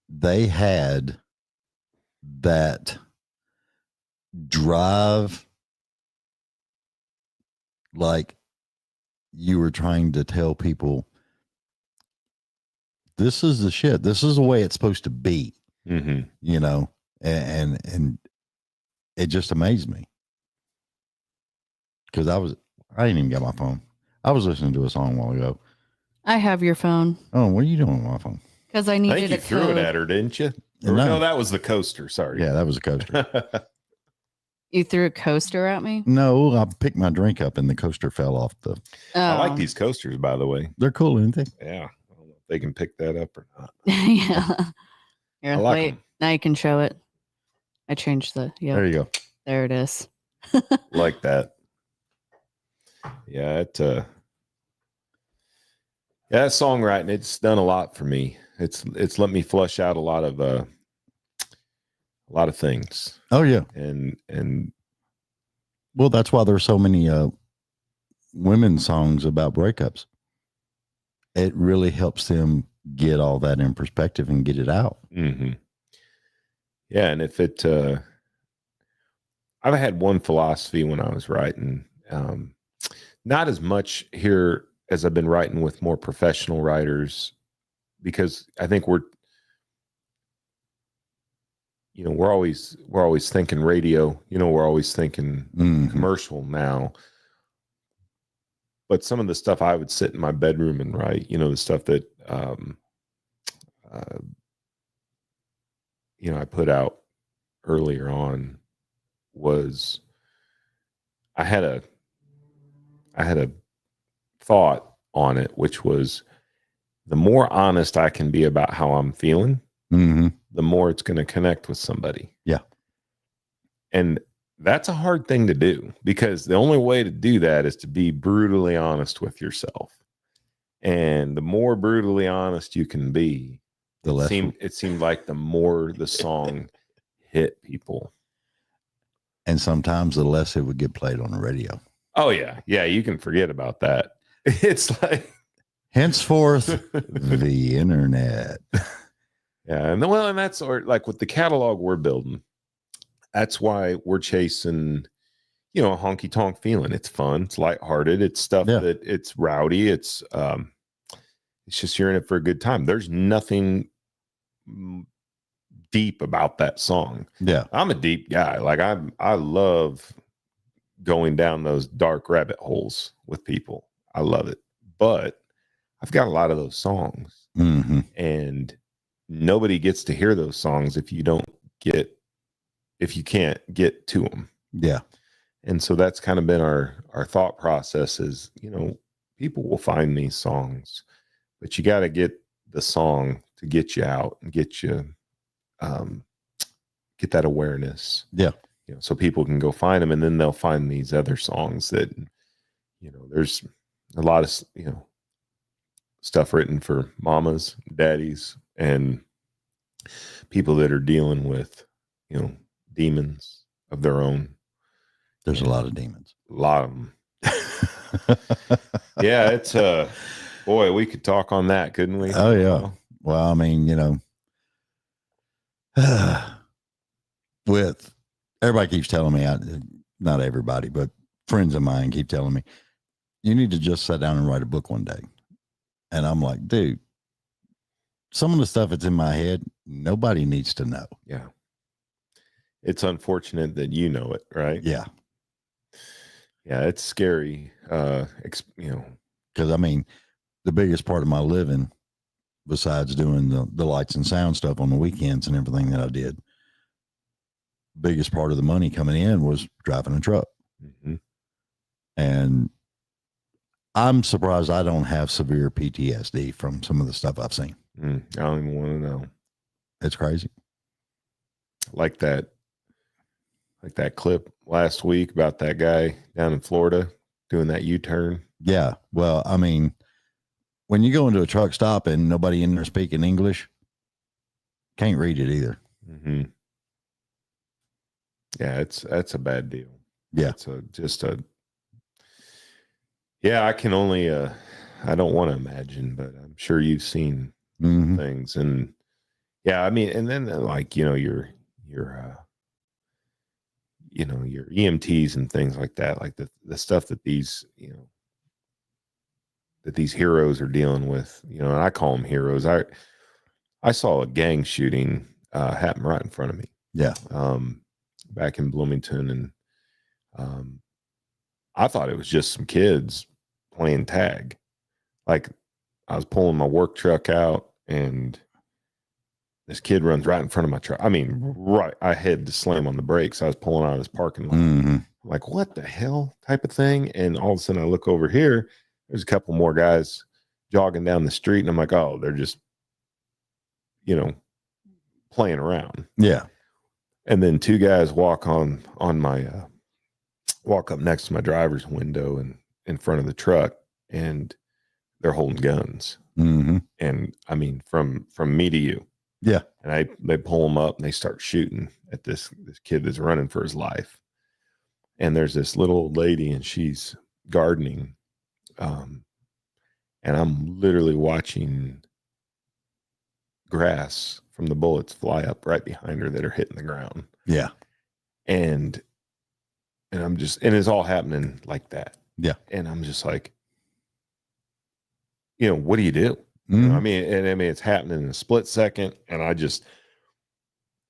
they had that drive, like you were trying to tell people, this is the shit. This is the way it's supposed to be, and it just amazed me because I didn't even get my phone. I was listening to a song a while ago. I have your phone. Oh, what are you doing with my phone? Because I needed you threw it at her, didn't you? No, that was the coaster. Sorry. Yeah, that was a coaster. You threw a coaster at me? No, I picked my drink up and the coaster fell off the. I like these coasters, by the way. They're cool, aren't they? Yeah. I don't know if they can pick that up or not. Yeah. Here, like wait. 'em. Now you can show it. I changed There you go. There it is. Like that. Yeah, Yeah, songwriting, it's done a lot for me. It's let me flush out a lot of things. Oh yeah. And Well, that's why there's so many women's songs about breakups. It really helps them get all that in perspective and get it out. mm-hmm. Yeah, and if it I've had one philosophy when I was writing, not as much here as I've been writing with more professional writers, because I think we're always thinking radio, we're always thinking commercial now. But some of the stuff I would sit in my bedroom and write, the stuff that I put out earlier on, was I had a thought on it, which was, the more honest I can be about how I'm feeling, the more it's going to connect with somebody. Yeah. And that's a hard thing to do, because the only way to do that is to be brutally honest with yourself. And the more brutally honest you can be, it seemed like the more the song hit people. And sometimes the less it would get played on the radio. Oh yeah. Yeah. You can forget about that. It's like, henceforth, the internet. Yeah. And that's like with the catalog we're building. That's why we're chasing, a honky tonk feeling. It's fun. It's lighthearted. It's stuff that it's rowdy. It's just, you're in it for a good time. There's nothing deep about that song. Yeah. I'm a deep guy. Like I love going down those dark rabbit holes with people. I love it. But I've got a lot of those songs, and nobody gets to hear those songs if you can't get to them. Yeah. And so that's kind of been our thought process is, people will find these songs, but you got to get the song to get you out and get you, get that awareness. Yeah. So people can go find them, and then they'll find these other songs that, there's a lot of, stuff written for mamas, daddies, and people that are dealing with, demons of their own. There's a lot of demons. A lot of them. Yeah, it's boy, we could talk on that, couldn't we? Oh yeah. Well, I mean, with everybody keeps telling me, not everybody, but friends of mine keep telling me, you need to just sit down and write a book one day. And I'm like, dude, some of the stuff that's in my head, nobody needs to know. Yeah. It's unfortunate that you know it, right? Yeah. Yeah, it's scary. Because I mean, the biggest part of my living, besides doing the lights and sound stuff on the weekends and everything that I did, biggest part of the money coming in was driving a truck. And I'm surprised I don't have severe PTSD from some of the stuff I've seen. I don't even want to know. It's crazy. Like that clip last week about that guy down in Florida doing that U-turn. Yeah. Well, I mean, when you go into a truck stop and nobody in there speaking English, can't read it either. Yeah, that's a bad deal. Yeah. Yeah, I can only, I don't want to imagine, but I'm sure you've seen things. And yeah, I mean, and then like, your EMTs and things like that, like the stuff that these heroes are dealing with, and I call them heroes. I saw a gang shooting happen right in front of me. Yeah. Back in Bloomington. And I thought it was just some kids playing tag. Like I was pulling my work truck out and this kid runs right in front of my truck. I mean, right. I had to slam on the brakes. I was pulling out of this parking lot. I'm like, what the hell type of thing? And all of a sudden I look over here, there's a couple more guys jogging down the street. And I'm like, oh, they're just, playing around. Yeah. And then two guys walk on my, walk up next to my driver's window and in front of the truck, and they're holding guns. Mm-hmm. And I mean, from me to you. Yeah. And they pull him up and they start shooting at this kid that's running for his life. And there's this little old lady and she's gardening. And I'm literally watching grass from the bullets fly up right behind her that are hitting the ground. Yeah. And I'm just, and it's all happening like that. Yeah. And I'm just like, what do you do? Mm-hmm. I mean, it's happening in a split second. And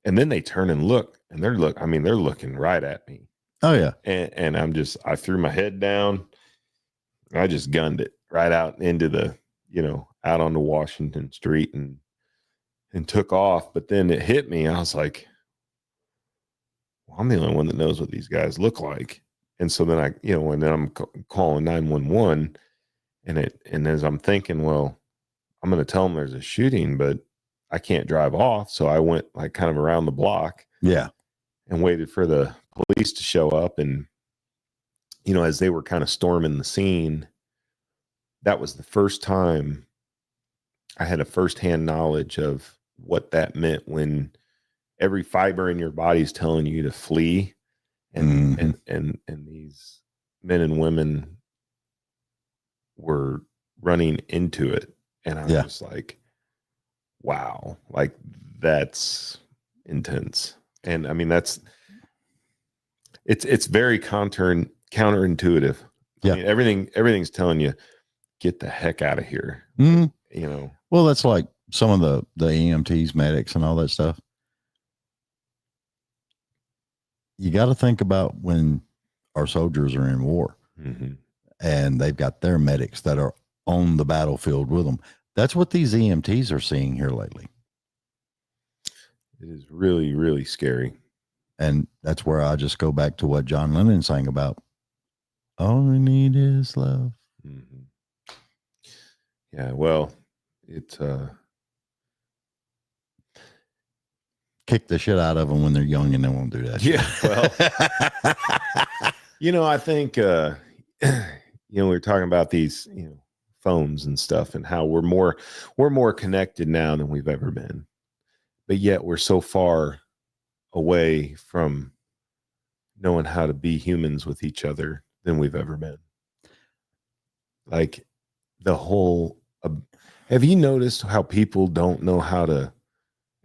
and then they turn and look and they're looking right at me. Oh yeah. And I threw my head down. I just gunned it right out into the, out onto Washington Street and took off. But then it hit me. I was like, well, I'm the only one that knows what these guys look like. And so then and then I'm calling 911 and as I'm thinking, well, I'm going to tell them there's a shooting, but I can't drive off. So I went like kind of around the block. Yeah. And waited for the police to show up. And, as they were kind of storming the scene, that was the first time I had a firsthand knowledge of what that meant when every fiber in your body is telling you to flee. And, and these men and women were running into it. And I was just like, wow, like that's intense. And I mean, it's very counterintuitive. Yeah. I mean, everything's telling you, get the heck out of here. Mm-hmm. Well, that's like some of the EMTs, medics and all that stuff. You got to think about when our soldiers are in war and they've got their medics that are on the battlefield with them. That's what these EMTs are seeing here lately. It is really, really scary. And that's where I just go back to what John Lennon sang about. All we need is love. Mm-hmm. Yeah, well, it's kick the shit out of them when they're young and they won't do that. Yeah, well, I think we're talking about these, phones and stuff and how we're more connected now than we've ever been. But yet we're so far away from knowing how to be humans with each other than we've ever been. Like the whole, have you noticed how people don't know how to,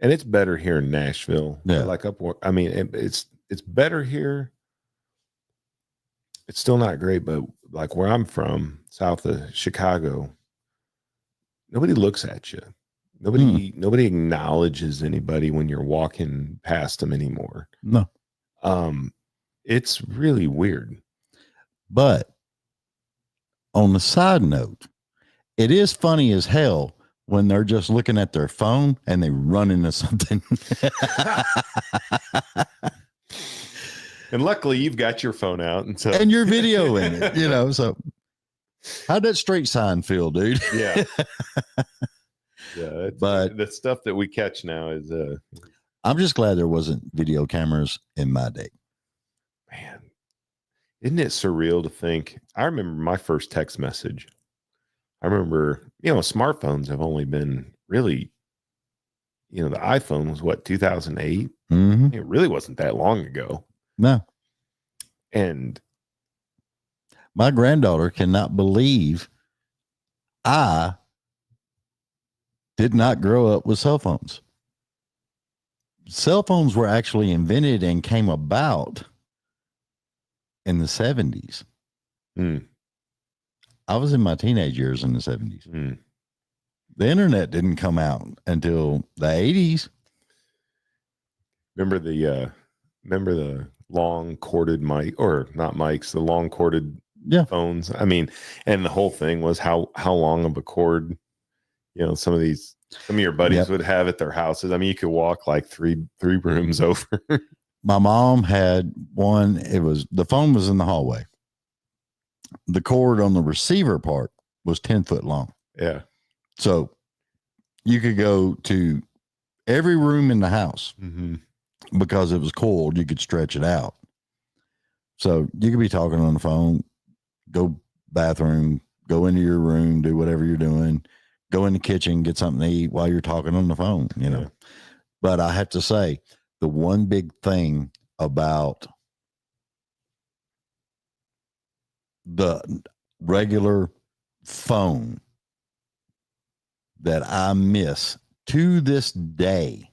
and it's better here in Nashville. Yeah. Like I mean, it's better here. It's still not great, but like where I'm from, south of Chicago, nobody looks at you. Nobody acknowledges anybody when you're walking past them anymore. No. It's really weird. But on the side note, it is funny as hell when they're just looking at their phone and they run into something. And luckily you've got your phone out and you're videoing it, so how'd that straight sign feel, dude? Yeah. Yeah, but the stuff that we catch now is I'm just glad there wasn't video cameras in my day. Man, isn't it surreal to think? I remember my first text message. I remember, smartphones have only been really, the iPhone was what, 2008? Mm-hmm. It really wasn't that long ago. No. And my granddaughter cannot believe I did not grow up with cell phones. Cell phones were actually invented and came about in the 70s. I was in my teenage years in the 70s. The internet didn't come out until the 80s. Remember the long corded mic, or not mics, the long corded phones. I mean, and the whole thing was how long of a cord, some of your buddies would have at their houses. I mean, you could walk like three rooms over. My mom had one. The phone was in the hallway. The cord on the receiver part was 10 foot long. Yeah. So you could go to every room in the house because it was coiled. You could stretch it out. So you could be talking on the phone, go bathroom, go into your room, do whatever you're doing, go in the kitchen, get something to eat while you're talking on the phone, you know. But I have to say, the one big thing about the regular phone that I miss to this day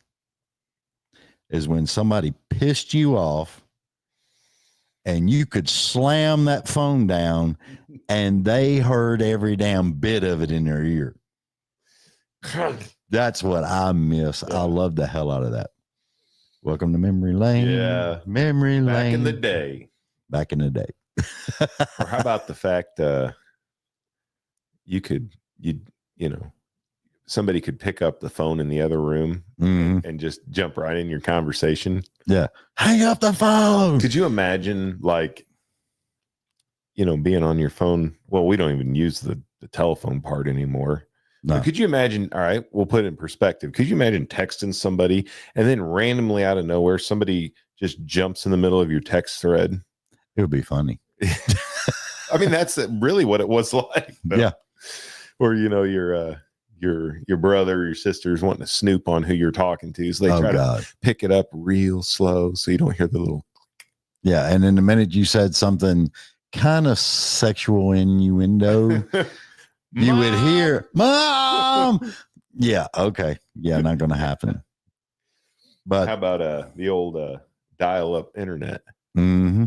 is when somebody pissed you off and you could slam that phone down and they heard every damn bit of it in their ear. That's what I miss. I love the hell out of that. Welcome to memory lane. Yeah. Memory lane. Back in the day. Back in the day. Or how about the fact somebody could pick up the phone in the other room and just jump right in your conversation. Yeah. Hang up the phone. Could you imagine, like, being on your phone? Well, we don't even use the telephone part anymore. No. Could you imagine? All right, we'll put it in perspective. Could you imagine texting somebody and then randomly out of nowhere, somebody just jumps in the middle of your text thread? It would be funny. I mean, that's really what it was like. Though. Yeah. Or, your brother or your sister's wanting to snoop on who you're talking to. So they try to pick it up real slow so you don't hear the little. Yeah. And in the minute you said something kind of sexual innuendo, you would hear, Mom. Yeah. Okay. Yeah. Not going to happen. But how about the old dial-up internet? Mm-hmm.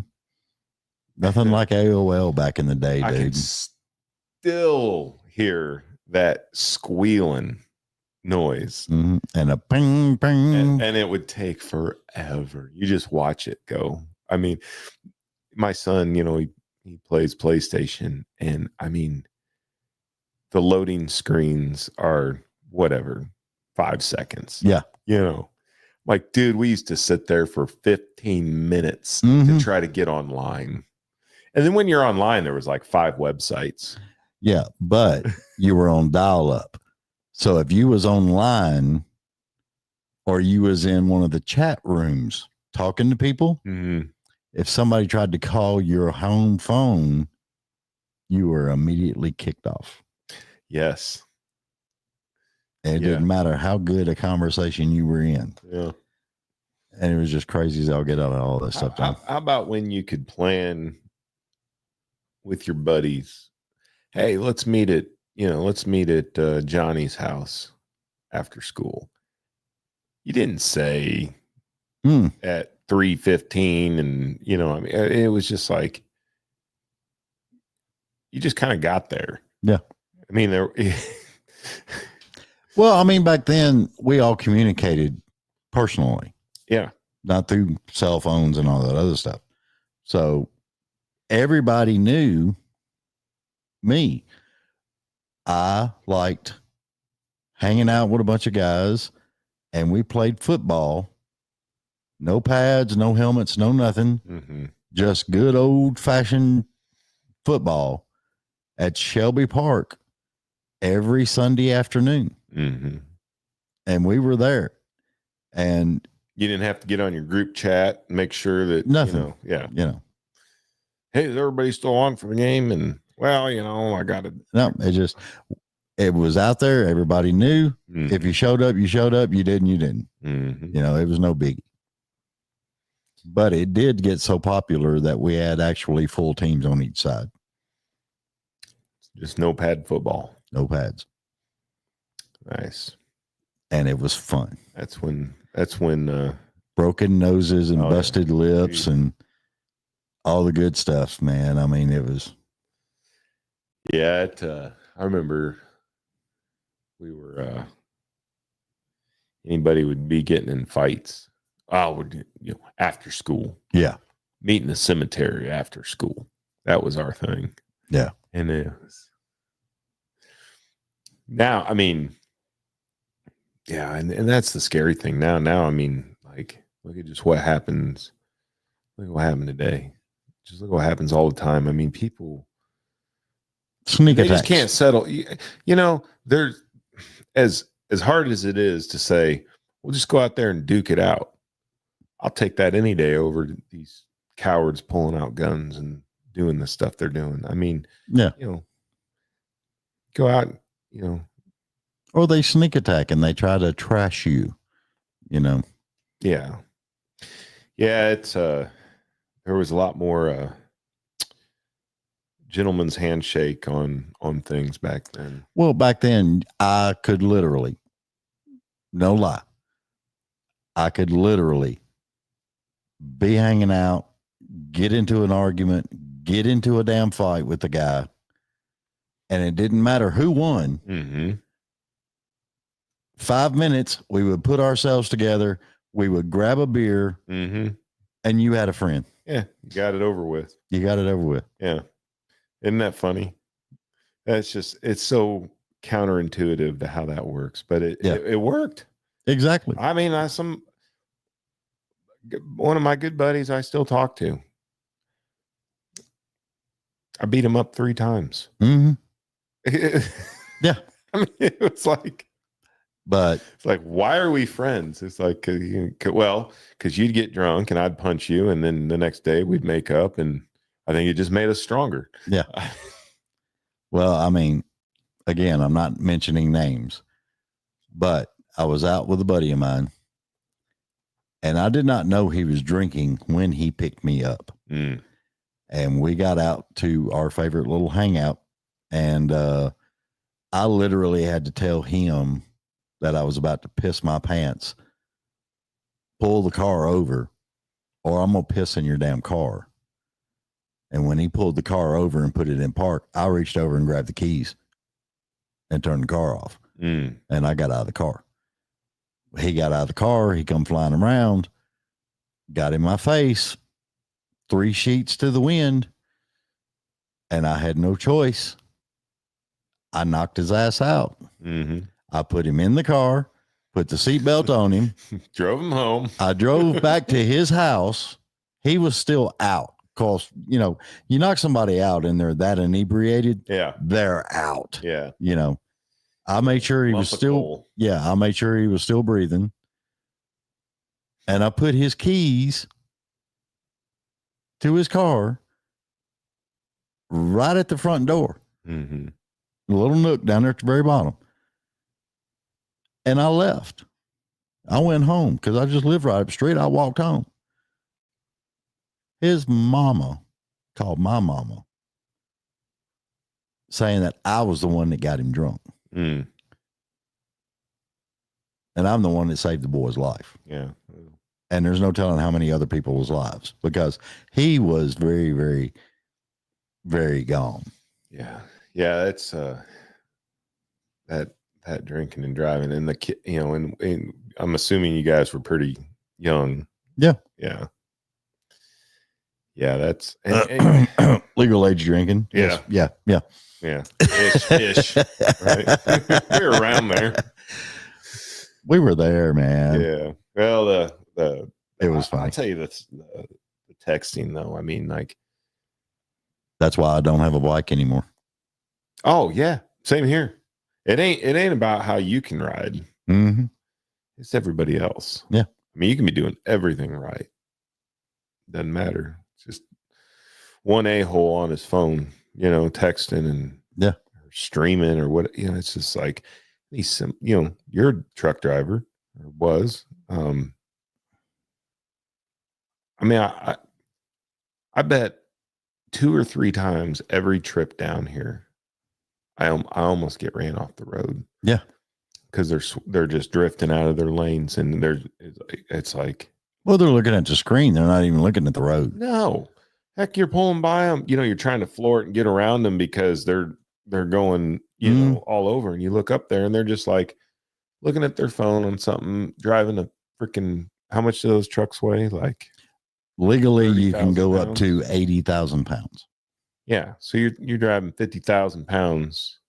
Nothing like AOL back in the day, dude. I can still hear that squealing noise. Mm-hmm. And a ping, ping. And it would take forever. You just watch it go. I mean, my son, he plays PlayStation, and I mean, the loading screens are 5 seconds. Yeah. Like, dude, we used to sit there for 15 minutes to try to get online. And then when you're online, there was like 5 websites. Yeah, but you were on dial-up. So if you was online or you was in one of the chat rooms talking to people, if somebody tried to call your home phone, you were immediately kicked off. Yes. And it didn't matter how good a conversation you were in. Yeah. And it was just crazy as I'll get out of all this stuff. How about when you could plan with your buddies? Hey, let's meet at Johnny's house after school. You didn't say at 3:15, and I mean, it was just like you just kind of got there. Yeah. I mean, well, I mean, back then we all communicated personally. Yeah. Not through cell phones and all that other stuff. So everybody knew me. I liked hanging out with a bunch of guys, and we played football. No pads, no helmets, no nothing. Just good old fashioned football at Shelby Park every Sunday afternoon. And we were there. And you didn't have to get on your group chat and make sure that nothing. Hey, is everybody still on for the game? And well, I got it. No, it was out there. Everybody knew. If you showed up, you showed up. You didn't, you didn't. It was no biggie. But it did get so popular that we had actually full teams on each side. Just no pad football. No pads. Nice. And it was fun. That's when broken noses and busted lips and all the good stuff, man. I mean, it was. Yeah. I remember we were, anybody would be getting in fights. After school. Yeah. Meet in the cemetery after school. That was our thing. Yeah. And it was. Now, I mean, yeah, and that's the scary thing now. Now, I mean, like, look at just what happens. Look at what happened today. Just look what happens all the time. I mean, people sneak attacks. They just can't settle. There's as hard as it is to say, we'll just go out there and duke it out. I'll take that any day over these cowards pulling out guns and doing the stuff they're doing. I mean, yeah, go out, Or they sneak attack and they try to trash you, you know. Yeah. Yeah, it's there was a lot more gentleman's handshake on things back then. Well, back then I could literally, no lie, I could literally be hanging out, get into an argument, get into a damn fight with the guy, and it didn't matter who won. Mm-hmm. 5 minutes, we would put ourselves together, we would grab a beer, Mm-hmm. and you had a friend. Yeah, you got it over with. You got it over with. Yeah. Isn't that funny? That's just, it's so counterintuitive to how that works, but it worked. Exactly. I mean, one of my good buddies I still talk to. I beat him up 3 times. Mm-hmm. Yeah. I mean, it was like, but it's like, why are we friends? It's like, because you'd get drunk and I'd punch you, and then the next day we'd make up, and I think it just made us stronger. Yeah. Well, I mean, again, I'm not mentioning names, but I was out with a buddy of mine, and I did not know he was drinking when he picked me up. Mm. And we got out to our favorite little hangout, and I literally had to tell him that I was about to piss my pants, pull the car over, or I'm going to piss in your damn car. And when he pulled the car over and put it in park, I reached over and grabbed the keys and turned the car off. Mm. And I got out of the car. He got out of the car. He come flying around, got in my face, 3 sheets to the wind. And I had no choice. I knocked his ass out. Mm-hmm. I put him in the car, put the seatbelt on him. Drove him home. I drove back to his house. He was still out. Because, you knock somebody out and they're that inebriated. Yeah. They're out. Yeah. I made sure he was still, I made sure he was still breathing. And I put his keys to his car right at the front door. Mm-hmm. A little nook down there at the very bottom. And I left. I went home because I just lived right up the street. I walked home. His mama called my mama saying that I was the one that got him drunk. Mm. And I'm the one that saved the boy's life. Yeah. And there's no telling how many other people's lives, because he was very, very, very gone. Yeah. Yeah. It's that drinking and driving, and the kid, and I'm assuming you guys were pretty young. Yeah. Yeah. Yeah. That's legal age drinking. Yeah. Yes. Yeah. Yeah. Ish. Right. We were around there. We were there, man. Yeah. Well, it was funny. I'll tell you this, the texting though. I mean, like, that's why I don't have a bike anymore. Oh yeah. Same here. It ain't about how you can ride. Mm-hmm. It's everybody else. Yeah. I mean, you can be doing everything right. Doesn't matter. It's just one a-hole on his phone, texting and or streaming or what, it's just like, you're a truck driver, or was. I mean, I bet 2 or 3 times every trip down here, I almost get ran off the road. Yeah. Because they're just drifting out of their lanes, and it's like, well, they're looking at the screen. They're not even looking at the road. No, heck, you're pulling by them. You're trying to floor it and get around them because they're going, all over, and you look up there and they're just like looking at their phone on something, driving a freaking. How much do those trucks weigh? Like legally, you can go pounds? up to 80,000 pounds. Yeah, so you're driving 50,000 pounds,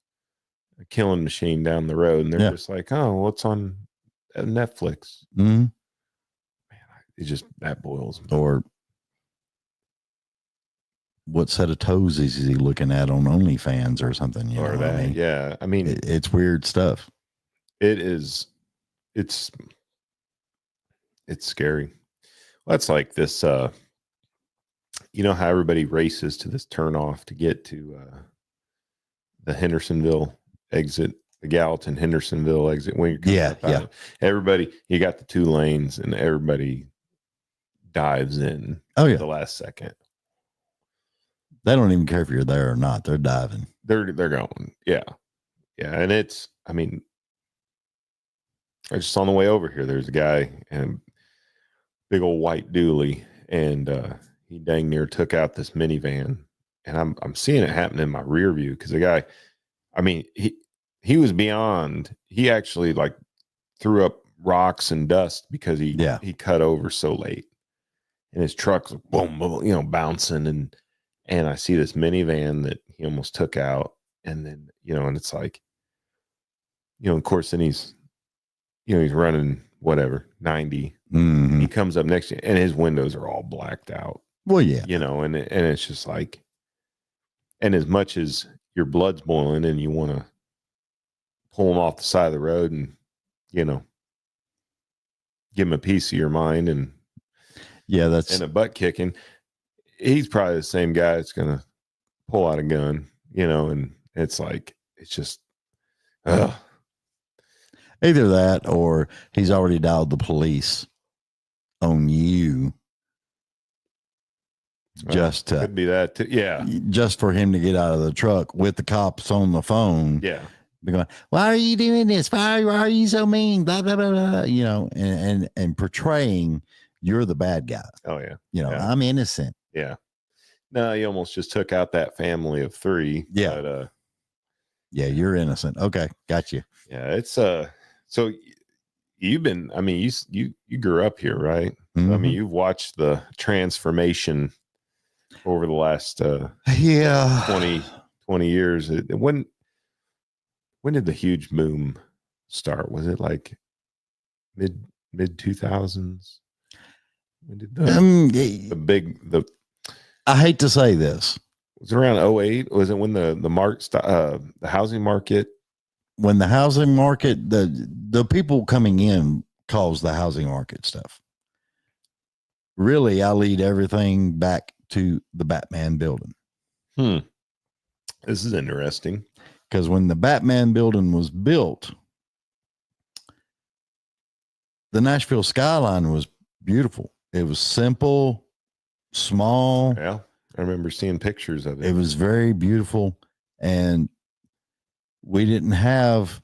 a killing machine down the road, and they're just like, oh, what's on Netflix? Mm-hmm. Man, it just that boils me. Or what set of toes is he looking at on OnlyFans or something? Or that, I mean? Yeah. I mean, it's weird stuff. It is. It's scary. Well, that's like this. You know how everybody races to this turnoff to get to the Hendersonville exit the Gallatin Hendersonville exit when you're coming up out of, everybody, you got the 2 lanes and everybody dives in at the last second. They don't even care if you're there or not. They're diving. They're going. Yeah. Yeah. And it's, I mean, I just on the way over here, there's a guy and big old white dually, and he dang near took out this minivan. And I'm seeing it happen in my rear view because the guy, I mean, he was beyond, he actually like threw up rocks and dust because he cut over so late. And his truck's boom, boom, you know, bouncing, and I see this minivan that he almost took out, and then, you know, and it's like, you know, of course, then he's, you know, he's running whatever 90. Mm-hmm. He comes up next to you, and his windows are all blacked out. Well, yeah, you know, and it's just like, and as much as your blood's boiling and you want to pull him off the side of the road and, you know, give him a piece of your mind and a butt kicking, he's probably the same guy that's going to pull out a gun, you know, and it's like, it's just, either that or he's already dialed the police on you. Just to, could be that too. Yeah. Just for him to get out of the truck with the cops on the phone. Yeah. Be going, why are you doing this? Why are you so mean? Blah, blah, blah, blah. You know, and portraying you're the bad guy. Oh, yeah. You know, I'm innocent. Yeah. No, you almost just took out that family of 3. Yeah. But, yeah, you're innocent. Okay. Got you. Yeah. It's, so you've been, I mean, you grew up here, right? Mm-hmm. I mean, you've watched the transformation over the last 20 years. When did the huge boom start? Was it like mid 2000s? When did the I hate to say this, was it around 08? Was it when the housing market? When the housing market, the people coming in caused the housing market stuff. Really, I lead everything back to the Batman building. This is interesting. Because when the Batman building was built, the Nashville skyline was beautiful. It was simple, small. Yeah, I remember seeing pictures of it. It was very beautiful. And we didn't have,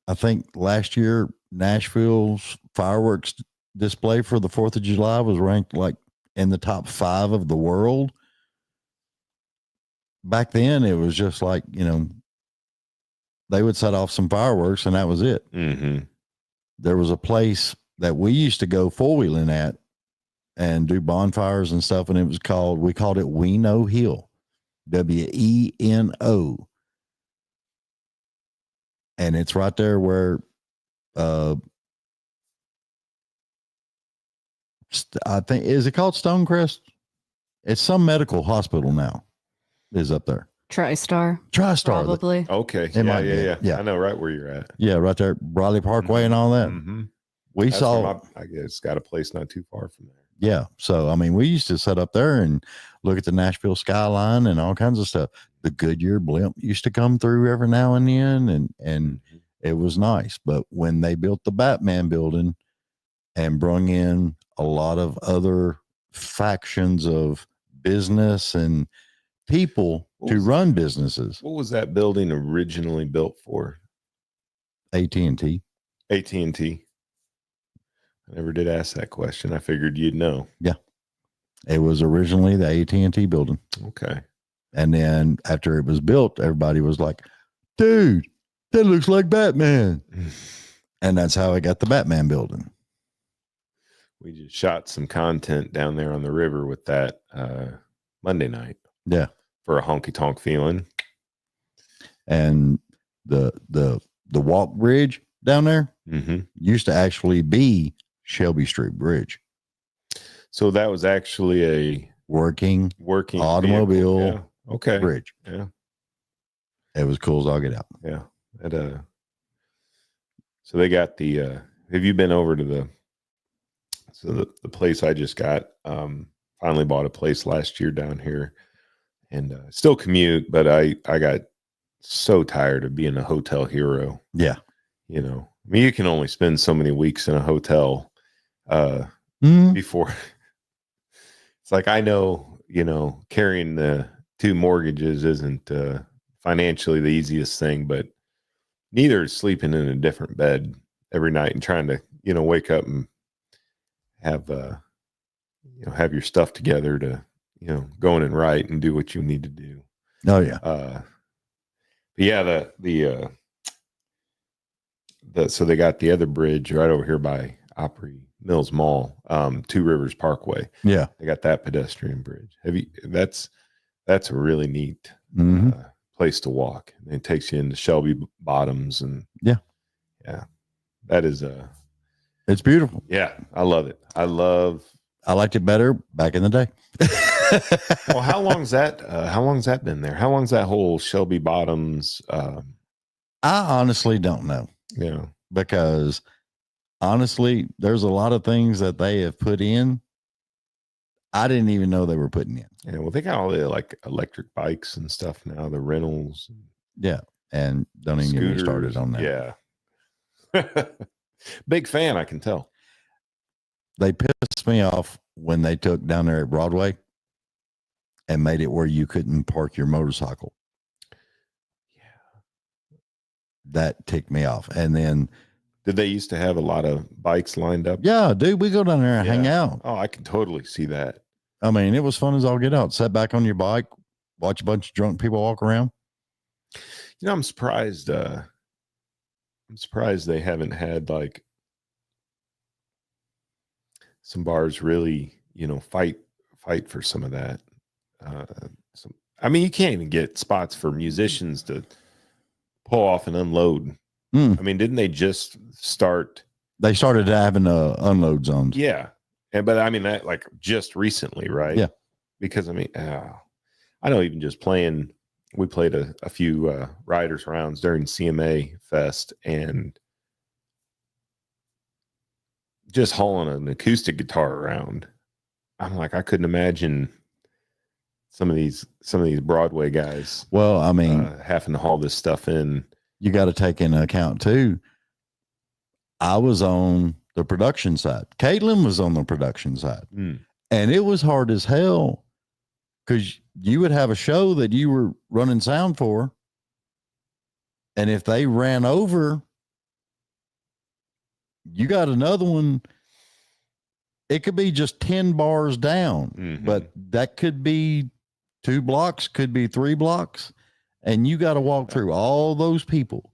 I think last year, Nashville's fireworks display for the 4th of July was ranked like in the top 5 of the world. Back then, it was just like, you know, they would set off some fireworks and that was it. Mm-hmm. There was a place that we used to go 4-wheeling at and do bonfires and stuff. And we called it Weno Hill, WENO. And it's right there where, I think, is it called Stonecrest? It's some medical hospital now is up there. TriStar. Probably. Okay. Yeah. I know right where you're at. Yeah, right there, Bradley Parkway and all that. Mm-hmm. We saw. I guess got a place not too far from there. Yeah. So, I mean, we used to sit up there and look at the Nashville skyline and all kinds of stuff. The Goodyear blimp used to come through every now and then, and it was nice. But when they built the Batman building and brung in a lot of other factions of business and people to run businesses. What was that building originally built for? AT&T. AT&T. I never did ask that question. I figured you'd know. Yeah. It was originally the AT&T building. Okay. And then after it was built, everybody was like, dude, that looks like Batman. And that's how I got the Batman building. We just shot some content down there on the river with that Monday night. Yeah. For a honky tonk feeling. And the walk bridge down there used to actually be Shelby Street Bridge. So that was actually a working automobile bridge. Yeah. It was cool as all get out. Yeah. So they got the have you been over to the place I just got? Finally bought a place last year down here and still commute, but I got so tired of being a hotel hero. Yeah. You know, I mean, you can only spend so many weeks in a hotel before. It's like, I know, you know, carrying the 2 mortgages isn't financially the easiest thing, but neither is sleeping in a different bed every night and trying to, you know, wake up and have, you know, have your stuff together to, you know, go in and write and do what you need to do. Oh yeah. But yeah, so they got the other bridge right over here by Opry Mills Mall, 2 Rivers Parkway. Yeah. They got that pedestrian bridge. That's a really neat place to walk. And it takes you into Shelby Bottoms and yeah, that is it's beautiful. Yeah, I love it. I liked it better back in the day. Well, how long's that been there? How long's that whole Shelby Bottoms? I honestly don't know. Yeah, because honestly, there's a lot of things that they have put in I didn't even know they were putting in. Yeah, well, they got all the like electric bikes and stuff now, the rentals. Yeah, and don't even get me started on that. Yeah. Big fan, I can tell. They pissed me off when they took down there at Broadway and made it where you couldn't park your motorcycle. Yeah. That ticked me off. And then did they used to have a lot of bikes lined up? Yeah, dude, we go down there and hang out. Oh, I can totally see that. I mean, it was fun as all get out. Sit back on your bike, watch a bunch of drunk people walk around. You know, I'm surprised they haven't had like some bars really, you know, fight for some of that. I mean, you can't even get spots for musicians to pull off and unload. I mean, didn't they just start? They started having unload zones. Yeah. But I mean, that like just recently, right? Yeah. Because I mean, I know even just playing, we played a few riders rounds during CMA Fest and just hauling an acoustic guitar around. I'm like, I couldn't imagine some of these Broadway guys. Well, I mean, having to haul this stuff in. You got to take into account too. I was on the production side. Caitlin was on the production side. And it was hard as hell because you would have a show that you were running sound for. And if they ran over, you got another one. It could be just 10 bars down, but that could be 2 blocks, could be 3 blocks. And you got to walk through all those people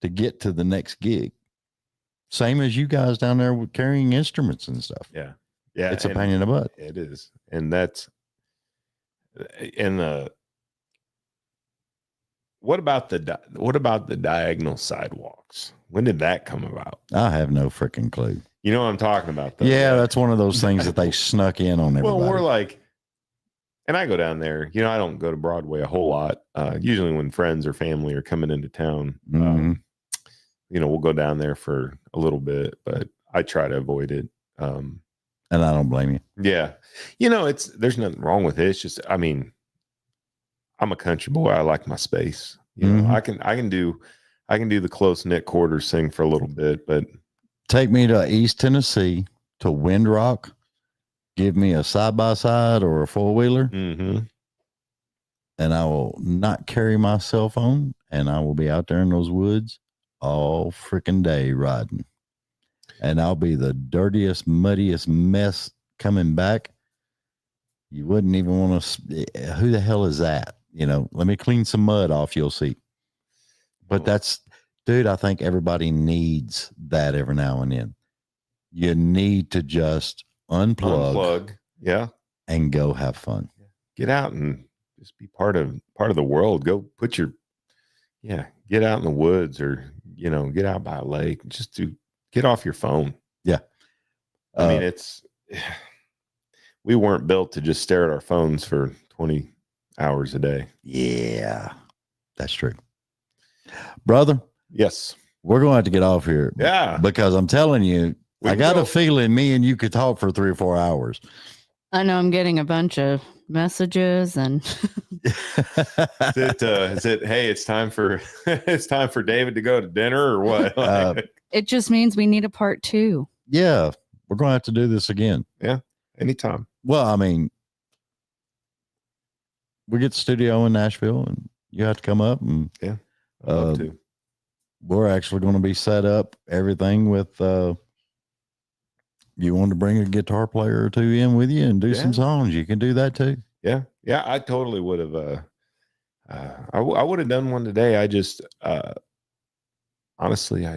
to get to the next gig. Same as you guys down there with carrying instruments and stuff. Yeah. Yeah. It's a pain in the butt. It is. And what about the diagonal sidewalks? When did that come about? I have no freaking clue. You know what I'm talking about, though? Yeah, that's one of those things that they snuck in on everybody. Well, we're like, and I go down there, you know, I don't go to Broadway a whole lot. Usually when friends or family are coming into town, you know, we'll go down there for a little bit, but I try to avoid it. And I don't blame you. Yeah. You know, there's nothing wrong with it. It's just, I mean, I'm a country boy. I like my space. You know, I can do the close knit quarters thing for a little bit, but take me to East Tennessee to Windrock. Give me a side-by-side or a four-wheeler, and I will not carry my cell phone, and I will be out there in those woods all freaking day riding. And I'll be the dirtiest, muddiest mess coming back. You wouldn't even want to, who the hell is that? You know, let me clean some mud off, you'll see. But that's, dude, I think everybody needs that every now and then. You need to just unplug, yeah, and go have fun. Get out and just be part of the world. Go put your, get out in the woods, or you know, get out by a lake. Just to get off your phone. Yeah, I mean, we weren't built to just stare at our phones for 20 hours a day. Yeah, that's true, brother. Yes, we're going to have to get off here. Yeah, because I'm telling you. I got a feeling me and you could talk for 3 or 4 hours. I know I'm getting a bunch of messages and Is it hey, it's time for David to go to dinner or what? it just means we need a part 2. Yeah, we're going to have to do this again. Yeah, anytime. Well, I mean, we get the studio in Nashville and you have to come up and yeah, I'd love to. We're actually going to be set up everything with, you want to bring a guitar player or two in with you and do some songs. You can do that too. Yeah. Yeah. I totally would have, I would have done one today. I just, honestly,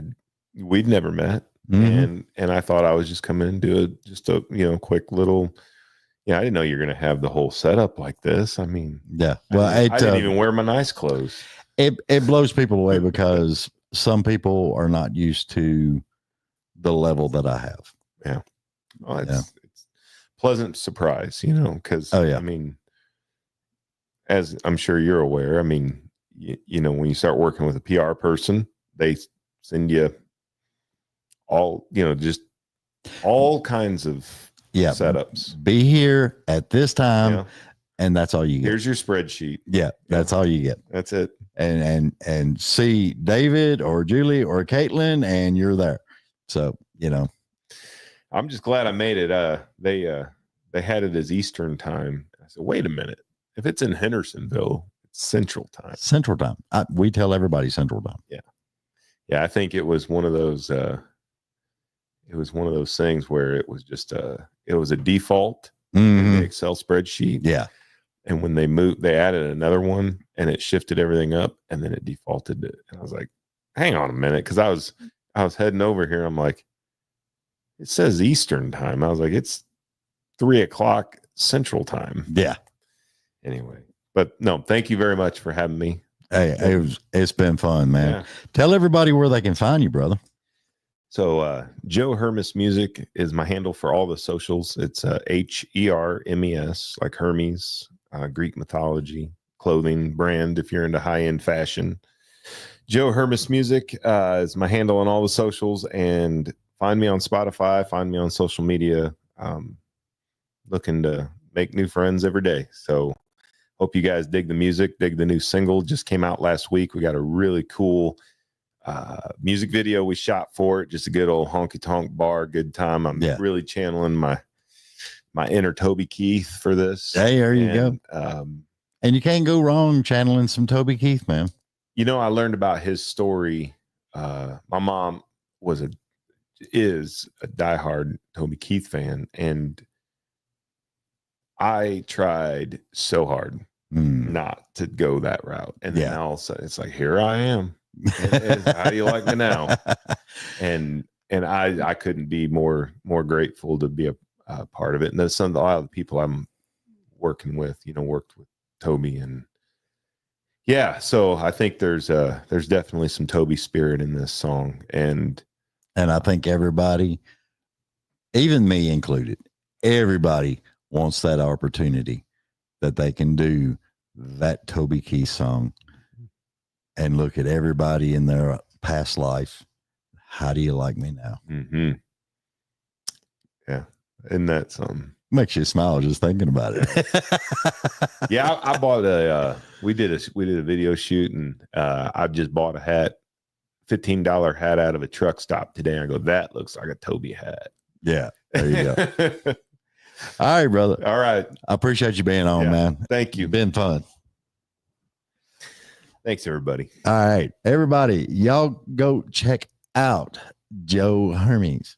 we'd never met. And I thought I was just coming and do just a, quick little, I didn't know you're going to have the whole setup like this. I mean, yeah, well, I didn't even wear my nice clothes. It blows people away because some people are not used to the level that I have. Yeah. Well, it's pleasant surprise, because I mean, as I'm sure you're aware, I mean, when you start working with a PR person, they send you all, just all kinds of setups. Be here at this time, and that's all you get. Here's your spreadsheet. Yeah, that's all you get. That's it. And see David or Julie or Caitlin, and you're there. So I'm just glad I made it. They had it as Eastern time. I said, wait a minute. If it's in Hendersonville, it's Central time. Central time. We tell everybody Central time. Yeah. Yeah. I think it was one of those, things where it was just it was a default in the Excel spreadsheet. Yeah. And when they added another one and it shifted everything up and then it defaulted it. And I was like, hang on a minute. Cause I was heading over here. I'm like, it says Eastern time. I was like, it's 3:00 Central time. Yeah. Anyway, but no, thank you very much for having me. Hey, it's been fun, man. Yeah. Tell everybody where they can find you, brother. So, Joe Hermes Music is my handle for all the socials. It's Hermes, like Hermes, Greek mythology, clothing brand. If you're into high-end fashion, Joe Hermes Music is my handle on all the socials, and find me on Spotify, find me on social media. Looking to make new friends every day. So hope you guys dig the music, dig the new single. Just came out last week. We got a really cool music video we shot for it. Just a good old honky tonk bar, good time. I'm really channeling my inner Toby Keith for this. Hey, there you go. And you can't go wrong channeling some Toby Keith, man. I learned about his story. My mom is a diehard Toby Keith fan, and I tried so hard not to go that route. And then all of a sudden it's like, here I am. And how do you like me now? And I couldn't be more grateful to be a part of it. And that's a lot of the people I'm working with, worked with Toby, and so I think there's definitely some Toby spirit in this song. And I think everybody, even me included, everybody wants that opportunity that they can do that Toby Keith song and look at everybody in their past life. How do you like me now? Mm-hmm. Yeah. And that's makes you smile just thinking about it. Yeah. I bought we did a video shoot, and I just bought a hat, $15 hat out of a truck stop today. I go, that looks like a Toby hat. Yeah. There you go. All right, brother. All right. I appreciate you being on, man. Thank you. It's been fun. Thanks, everybody. All right, everybody, y'all go check out Joe Hermes.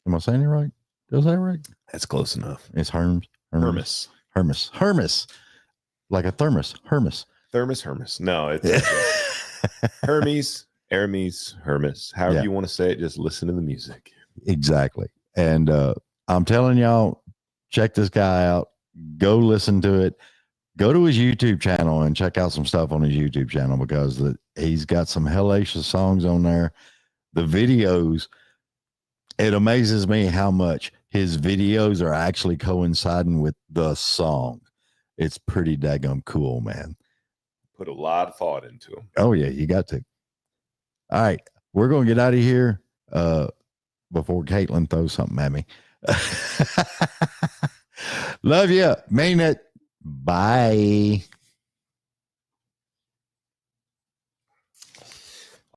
Am I saying it right? Did I say it right? That's close enough. It's Hermes. Like a thermos. Hermes. No, it's Hermes, Hermes. However you want to say it, just listen to the music. Exactly. And I'm telling y'all, check this guy out. Go listen to it. Go to his YouTube channel and check out some stuff on his YouTube channel, because he's got some hellacious songs on there. The videos, it amazes me how much his videos are actually coinciding with the song. It's pretty daggum cool, man. Put a lot of thought into them. Oh, yeah, you got to. All right, we're going to get out of here before Caitlin throws something at me. Love you. Mean it. Bye.